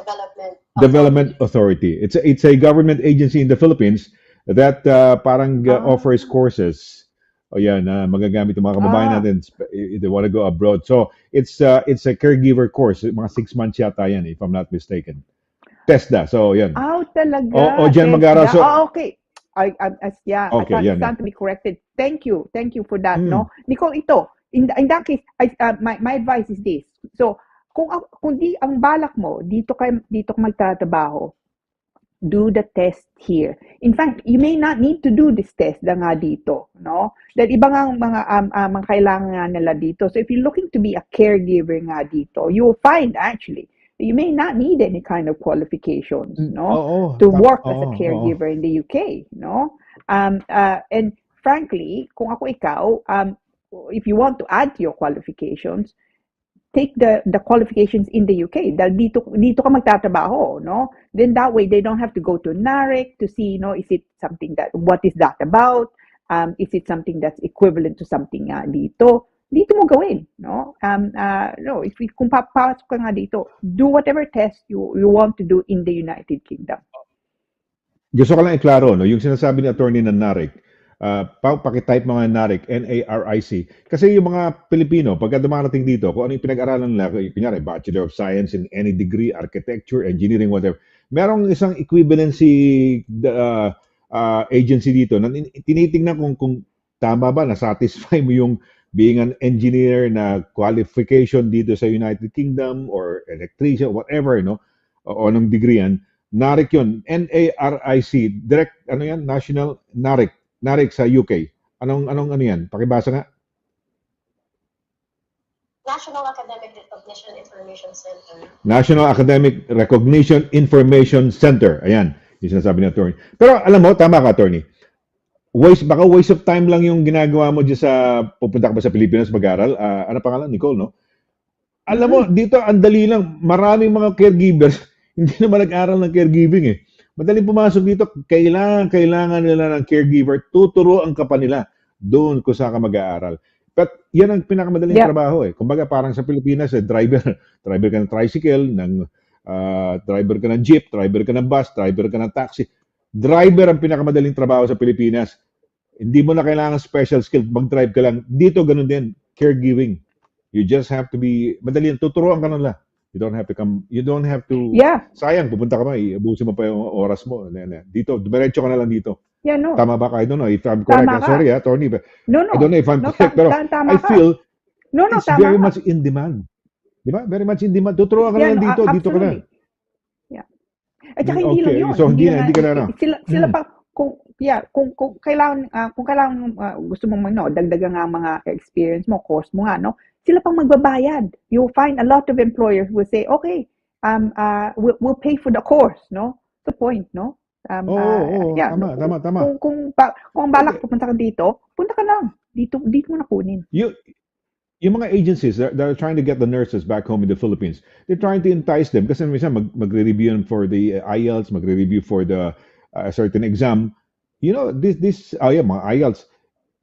Development Authority. It's a government agency in the Philippines that parang offers courses. O yan, magagamit ng mga kababayan natin if they want to go abroad. So, it's a caregiver course. Mga 6 months yata yan, if I'm not mistaken. TESDA. So, yan.
Talaga.
O dyan mag-aral. So,
okay. I stand to be corrected. Thank you for that, no? Nicole, ito, in that case, my advice is this. So, kung di ang balak mo, dito ka magtatrabaho, do the test here. In fact, you may not need to do this test na nga dito, no? Dahil iba nga ang mga kailangan nga nila dito. So if you're looking to be a caregiver nga dito, you will find actually you may not need any kind of qualifications, no, to work as a caregiver in the UK, no. And frankly, kung ako ikaw, if you want to add to your qualifications, take the qualifications in the UK. Dahil dito ka magtatrabaho, no? Then that way they don't have to go to NARIC to see, is it something what is that about? Is it something that's equivalent to something dito? Dito mo gawin, no? No, kung papasok ka nga dito, do whatever test you want to do in the United Kingdom.
Gusto ko lang iklaro, no? Yung sinasabi ni attorney ng NARIC, pakitype mga NARIC, N-A-R-I-C. Kasi yung mga Pilipino, pagka dumarating dito, kung ano yung pinag-aralan nila, kunyari, Bachelor of Science in any degree, architecture, engineering, whatever, merong isang equivalency agency dito na tinitingnan kung tama ba, na-satisfy mo yung being an engineer na qualification dito sa United Kingdom or electrician, whatever, no? O anong degree yan. NARIC yun. N-A-R-I-C. Direct, yan? National NARIC. NARIC sa UK. Anong ano yan? Pakibasa nga.
National Academic Recognition Information Center.
National Academic Recognition Information Center. Ayan. Yung sinasabi ni attorney. Pero alam mo, tama ka, attorney. Baka waste of time lang yung ginagawa mo dyan sa, pupunta ka ba sa Pilipinas mag-aral? Ano pangalan? Nicole, no? Alam mo, dito, ang dali lang. Maraming mga caregivers, hindi naman nag-aral ng caregiving eh. Madaling pumasok dito, kailangan nila ng caregiver, tuturuan ka pa nila doon kung saan ka mag-aaral. But yan ang pinakamadaling trabaho eh. Kumbaga parang sa Pilipinas, driver ka ng tricycle, driver ka ng jeep, driver ka ng bus, driver ka ng taxi. Driver ang pinakamadaling trabaho sa Pilipinas. Hindi mo na kailangan special skill, mag-drive ka lang. Dito ganun din, caregiving. You just have to be, madali, tuturuan ka nila. You don't have to, sayang, pupunta ka pa, iubusin mo pa yung oras mo. Dito, diretso ka na lang dito.
Yeah, no.
Tama ba ka? I don't know if I'm correct. Sorry, attorney.
No.
I don't know if I'm correct, pero I feel it's very much in demand. Di ba? Very much in demand. Tuturuan ka na lang dito, dito ka na.
Yeah. At saka hindi lang yun.
So hindi ka na.
Sila pa, kung kailangan gusto mong dagdagan nga mga experience mo, course mo nga, no? Sila pang magbabayad. You'll find a lot of employers will say, okay, we'll pay for the course, no? The point, no?
Tama.
Kung balak pupunta ka dito, punta ka lang. Dito mo na kunin.
Yung mga agencies that are trying to get the nurses back home in the Philippines, they're trying to entice them kasi minsan magre-review for the IELTS, magre-review for the certain exam. You know, mga IELTS,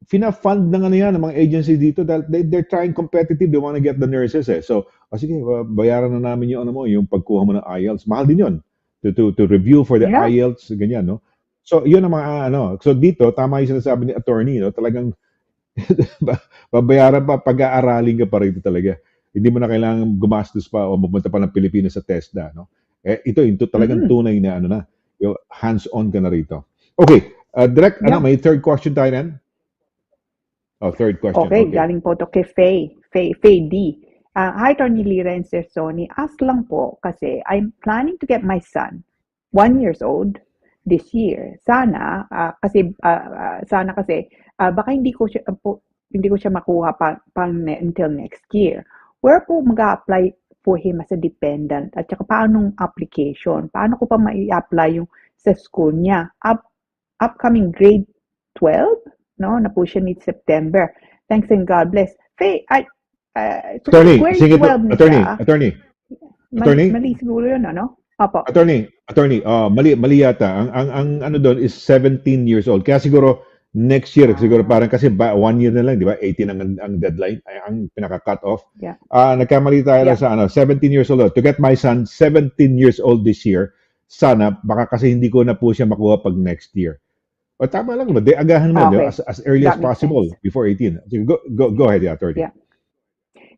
fina-fund na nga yan ng mga agencies dito dahil they're trying competitive, they want to get the nurses eh. So, sige, bayaran na namin yung yung pagkuha mo ng IELTS. Mahal din yun. To review for the IELTS, ganyan, no? So, yun ang mga So, dito, tama yung sinasabi ni attorney, no? Talagang babayaran pa, pag-aaralin ka pa rito talaga. Hindi mo na kailangan gumastos pa o mapunta pa ng Pilipinas sa TESDA, no? Ito talagang tunay na yung hands-on ka na rito. Okay, direct, may third question tayo nan? Oh, third question.
Okay, galing po to kay Faye D. Hi, Attorney Lira and Sir Sonny. Ask lang po kasi I'm planning to get my son, 1 year old, this year. Sana kasi baka hindi ko siya makuha until next year. Where po mag-a-apply for him as a dependent? At saka paanong application? Paano ko pa mai-apply yung sa school niya? Upcoming grade 12? No, na po siya need September. Thanks and God bless. Faye,
attorney,
mali siguro yun, ano? Opo.
Attorney, mali yata. Ang ano doon is 17 years old. Kaya siguro next year, siguro parang kasi 1 year na lang, di ba? 18 ang deadline, ang pinaka-cut off.
Yeah.
Nagkamali tayo lang sa 17 years old. To get my son 17 years old this year, sana, baka kasi hindi ko na po siya makuha pag next year. O tama lang ba? Agahan mo as early as possible before 18. Go ahead, attorney.
Yeah.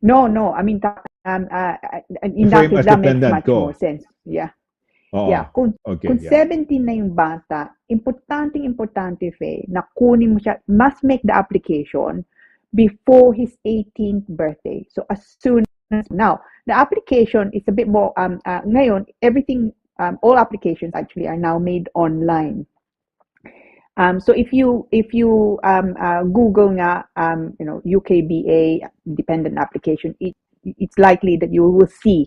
No. I mean, in that case, that makes much more sense. Yeah. Yeah. Kung 17 na yung bata, importante, Faye, na kunin mo siya, must make the application before his 18th birthday. So, as soon as, now, the application is a bit more, ngayon, everything, all applications actually are now made online. So if you Google nga UKBA dependent application, it's likely that you will see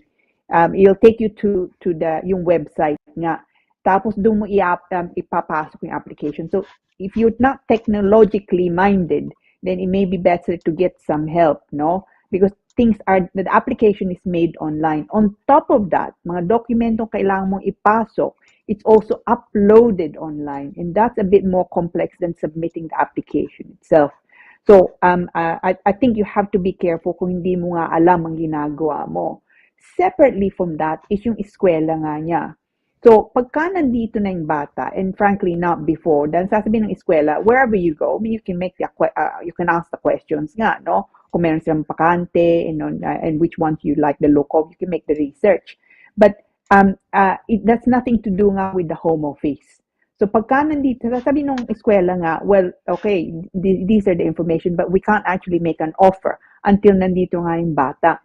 it'll take you to the yung website nga. Tapos doon mo ipapasok yung application. So if you're not technologically minded, then it may be better to get some help, no? Because the application is made online. On top of that, mga dokumentong kailangan mong ipasok, it's also uploaded online, and that's a bit more complex than submitting the application itself. So I think you have to be careful kung hindi mo nga alam ang ginagawa mo. Separately from that is yung eskwela nga niya. So pagka nandito na yung bata, and frankly not before, dahil sasabihin ng eskwela, wherever you go, I mean, you can ask the questions nga, no? Kung meron silang pakante, and which ones you like the look of, you can make the research. But that's nothing to do nga with the home office. So pagka nandito, sabi nung eskwela nga, well, okay, these are the information, but we can't actually make an offer until nandito nga yung bata.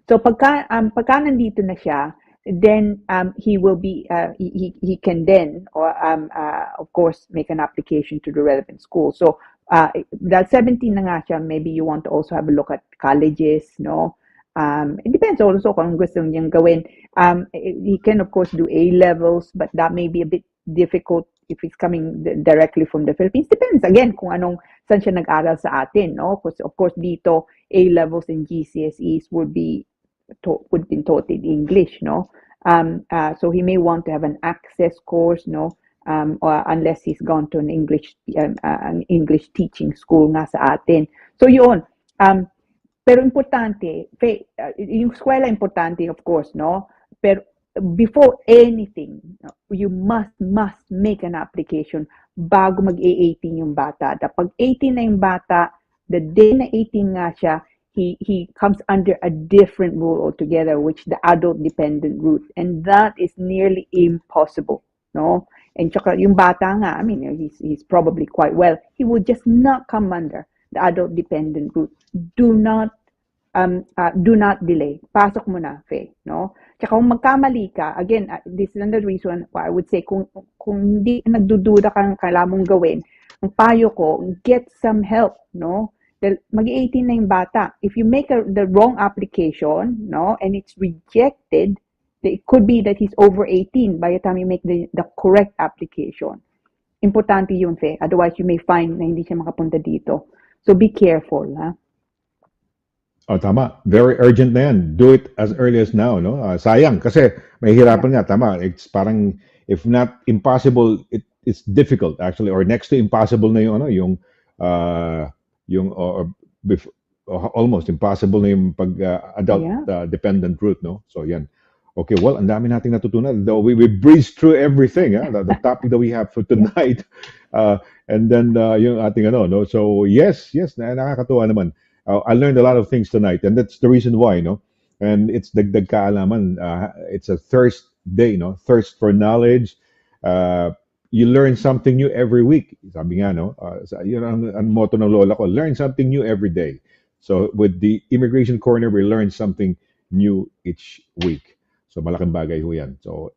So pagka nandito na siya, then he will be he can then of course make an application to the relevant school. So dahil 17 na nga siya, maybe you want to also have a look at colleges, no? It depends also kung gusto niyang gawin. He can of course do A levels, but that may be a bit difficult if he's coming directly from the Philippines. Depends again kung saan siya nag-aral sa atin, no? Because of course dito A levels and GCSEs would be taught in English, no? So he may want to have an access course, no? Or unless he's gone to an English teaching school nga sa atin. So yun. Pero importante, yung eskwela importante of course, no? Pero before anything, you must make an application bago mag-18 yung bata. Pag 18 na yung bata, the day na 18 nga siya, he comes under a different rule altogether, which the adult dependent route, and that is nearly impossible, no? And tsaka yung bata nga, I mean, he's probably quite well. He will just not come under the adult dependent route. Do not delay. Pasok mo na, Faye, no? Tsaka kung magkamali ka, again, this is another reason why I would say kung hindi nagdududa kang kailangan mong gawin, ang payo ko, get some help, no? Mag-18 na yung bata. If you make the wrong application, no, and it's rejected, it could be that he's over 18 by the time you make the correct application. Importante yun, Fe. Otherwise, you may find na hindi siya makapunta dito. So be careful, ha?
Oh, tama. Very urgent na yan. Do it as early as now, no? Sayang, kasi may hirapan nga, tama. It's parang, if not impossible, it's difficult, actually, or next to impossible na yung almost impossible na yung adult dependent route, no? So yan. Okay, well, ang dami nating natutunan. Though we breezed through everything, the topic that we have for tonight, and then yung ating no. So yes, nakakatuwa naman. I learned a lot of things tonight, and that's the reason why, no. And it's dagdag kaalaman. It's a thirst day, no. Thirst for knowledge. You learn something new every week. Sabi nga, no? Yun ang motto ng lola ko, learn something new every day. So with the Immigration Corner, we learn something new each week. So malaking bagay ho yan. So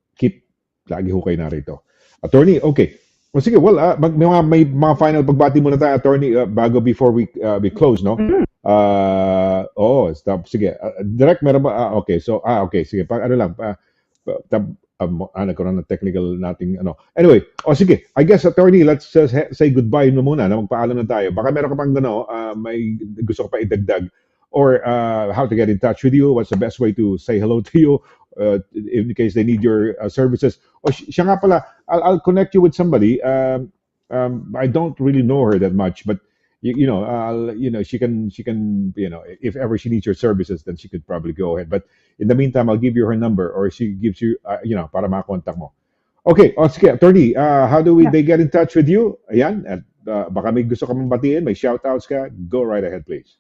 lagi ho kayo narito. Attorney, okay. O sige, well, may mga final pagbati muna tayo, Attorney, before we close, no? Stop. Sige. Direct, meron ba? Okay, so, okay, sige. Nagkaroon ng technical nating Anyway, sige. I guess, Attorney, let's just say goodbye muna na magpaalam na tayo. Baka meron ka pang may gusto ka pa idagdag, or how to get in touch with you, what's the best way to say hello to you, in case they need your services. O siya nga pala, I'll connect you with somebody. I don't really know her that much, but she can if ever she needs your services, then she could probably go ahead. But in the meantime, I'll give you her number, or she gives you para makakontak mo. Okay, sige, Attorney, how do they get in touch with you? Ayan, at baka may gusto ka mong batiin, may shoutouts ka, go right ahead, please.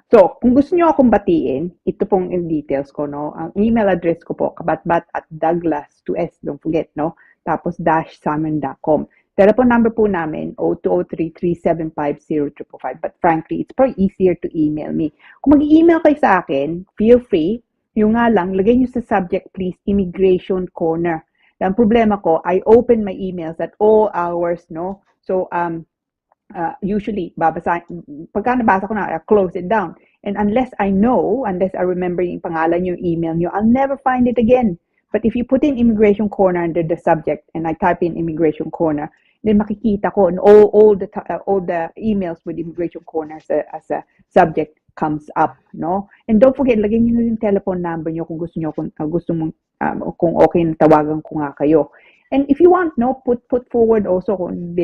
So, kung gusto niyo akong batiin, ito pong in details ko, no? Ang email address ko po, kabatbat@douglas, 2S, don't forget, no? Tapos _salmon.com. Telephone number po namin, 0203-375-0555. But frankly, it's probably easier to email me. Kung mag-email kayo sa akin, feel free. Yung nga lang, lagay nyo sa subject, please, Immigration Corner. Ang problema ko, I open my emails at all hours, no? So, usually, pagka nabasa ko na, I close it down. And unless I remember yung pangalan yung email nyo, I'll never find it again. But if you put in Immigration Corner under the subject, and I type in Immigration Corner, then makikita ko, and all the emails with Immigration Corner as a subject comes up, no? And don't forget, lagyan niyo yung telephone number niyo kung gusto niyo, kung gusto mong kung okay na tawagan ko nga kayo. And if you want, no, put forward also kung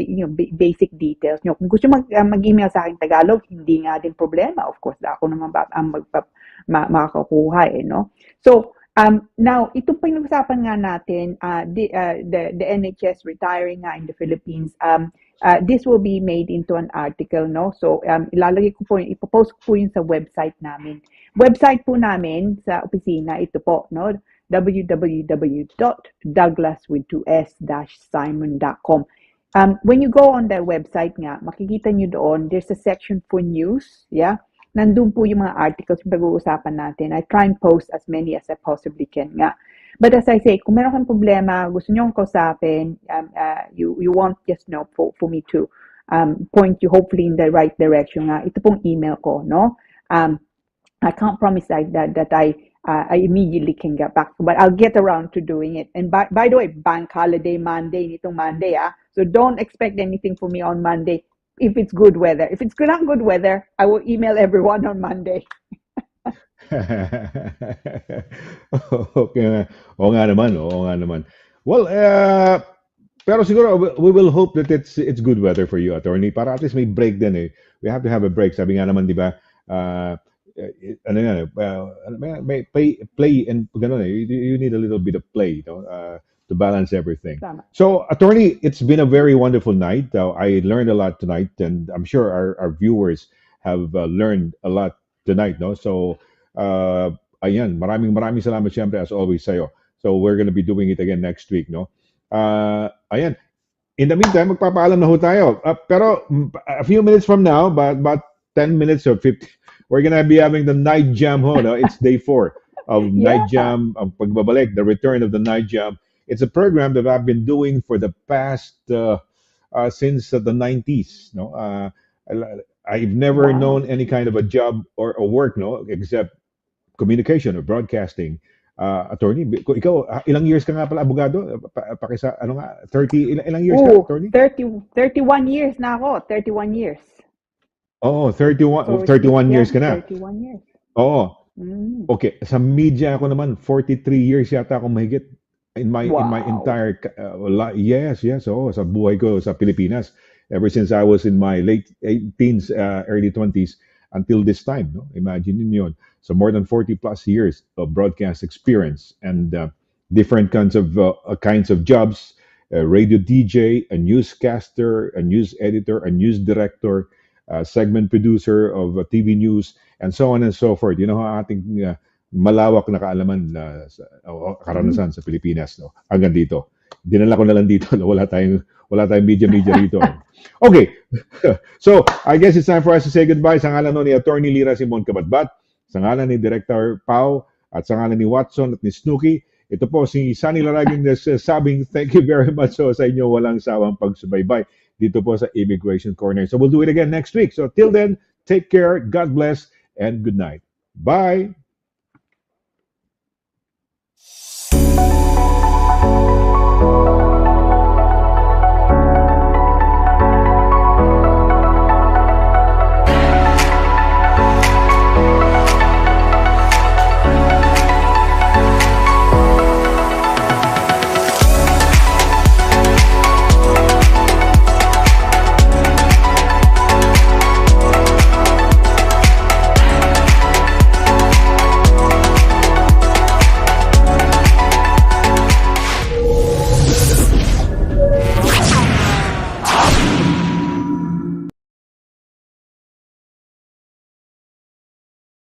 basic details nyo. Kung gusto mag-email sa akin Tagalog, hindi nga din problema. Of course, ako naman makakakuha, no? So, now, ito pa yung usapan nga natin, the NHS retiring nga in the Philippines. This will be made into an article, no? So, ilalagay ko po, ipopost ko po yun sa website namin. Website po namin sa opisina, ito po, no? www.douglas-simon.com. When you go on their website nga, makikita nyo doon, there's a section for news, yeah? Nandun po yung mga articles yung pag-uusapan natin. I try and post as many as I possibly can nga. But as I say, kung meron kang problema, gusto nyo akong kausapin, you want just know for me to point you hopefully in the right direction nga, ito pong email ko, no? I can't promise that I immediately can get back, but I'll get around to doing it. And by the way, bank holiday Monday, nitong Monday, so don't expect anything from me on Monday if it's good weather. If it's not good weather, I will email everyone on Monday.
Okay. Oo nga naman, oo nga naman. Well, pero siguro we will hope that it's good weather for you, attorney, para at least may break din eh. We have to have a break. Sabi nga naman, di ba, ano yan, may play and gano'n eh. You need a little bit of play, you know, to balance everything.
Tama.
So, attorney, it's been a very wonderful night. I learned a lot tonight, and I'm sure our viewers have learned a lot tonight, no? So, ayan, maraming salamat siyempre as always sa'yo. So, we're gonna be doing it again next week, no? Ayan. In the meantime, magpapaalam na ho tayo. Pero a few minutes from now, about 10 minutes or 50, we're gonna be having the night jam ho, no? It's day 4 of night jam, of pagbabalik, the return of the night jam. It's a program that I've been doing for the past since the 90s, no? I've never known any kind of a job or a work, no, except communication or broadcasting. Attorney, ikaw, ilang years ka nga pala abogado? Pakisa, ano nga, 30, ilang years ka, attorney?
31 years na ako, 31 years.
Oo, 31 years ka na.
31 years.
Oo. Okay, sa media ako naman 43 years yata ako mahigit in my entire yes, oh, sa buhay ko sa Pilipinas ever since I was in my late teens, early 20s until this time, no? Imagine niyo yun. So more than 40 plus years of broadcast experience and different kinds of jobs, a radio DJ, a newscaster, a news editor, a news director, segment producer of TV news, and so on and so forth. You know, ating malawak na kaalaman karanasan sa Pilipinas, no? Hanggang dito. Dinala ko na lang dito. Wala tayong media dito. Okay. So, I guess it's time for us to say goodbye. Sa ngalan ni Attorney Lira Simon CABATBAT, sa ngalan ni Director Pau, at sa ngalan ni Watson at ni Snooki, ito po si Sonny LARAGAN sabing thank you very much so sa inyo walang sawang pagsubaybay dito po sa Immigration Corner. So we'll do it again next week. So till then, take care, God bless, and good night. Bye!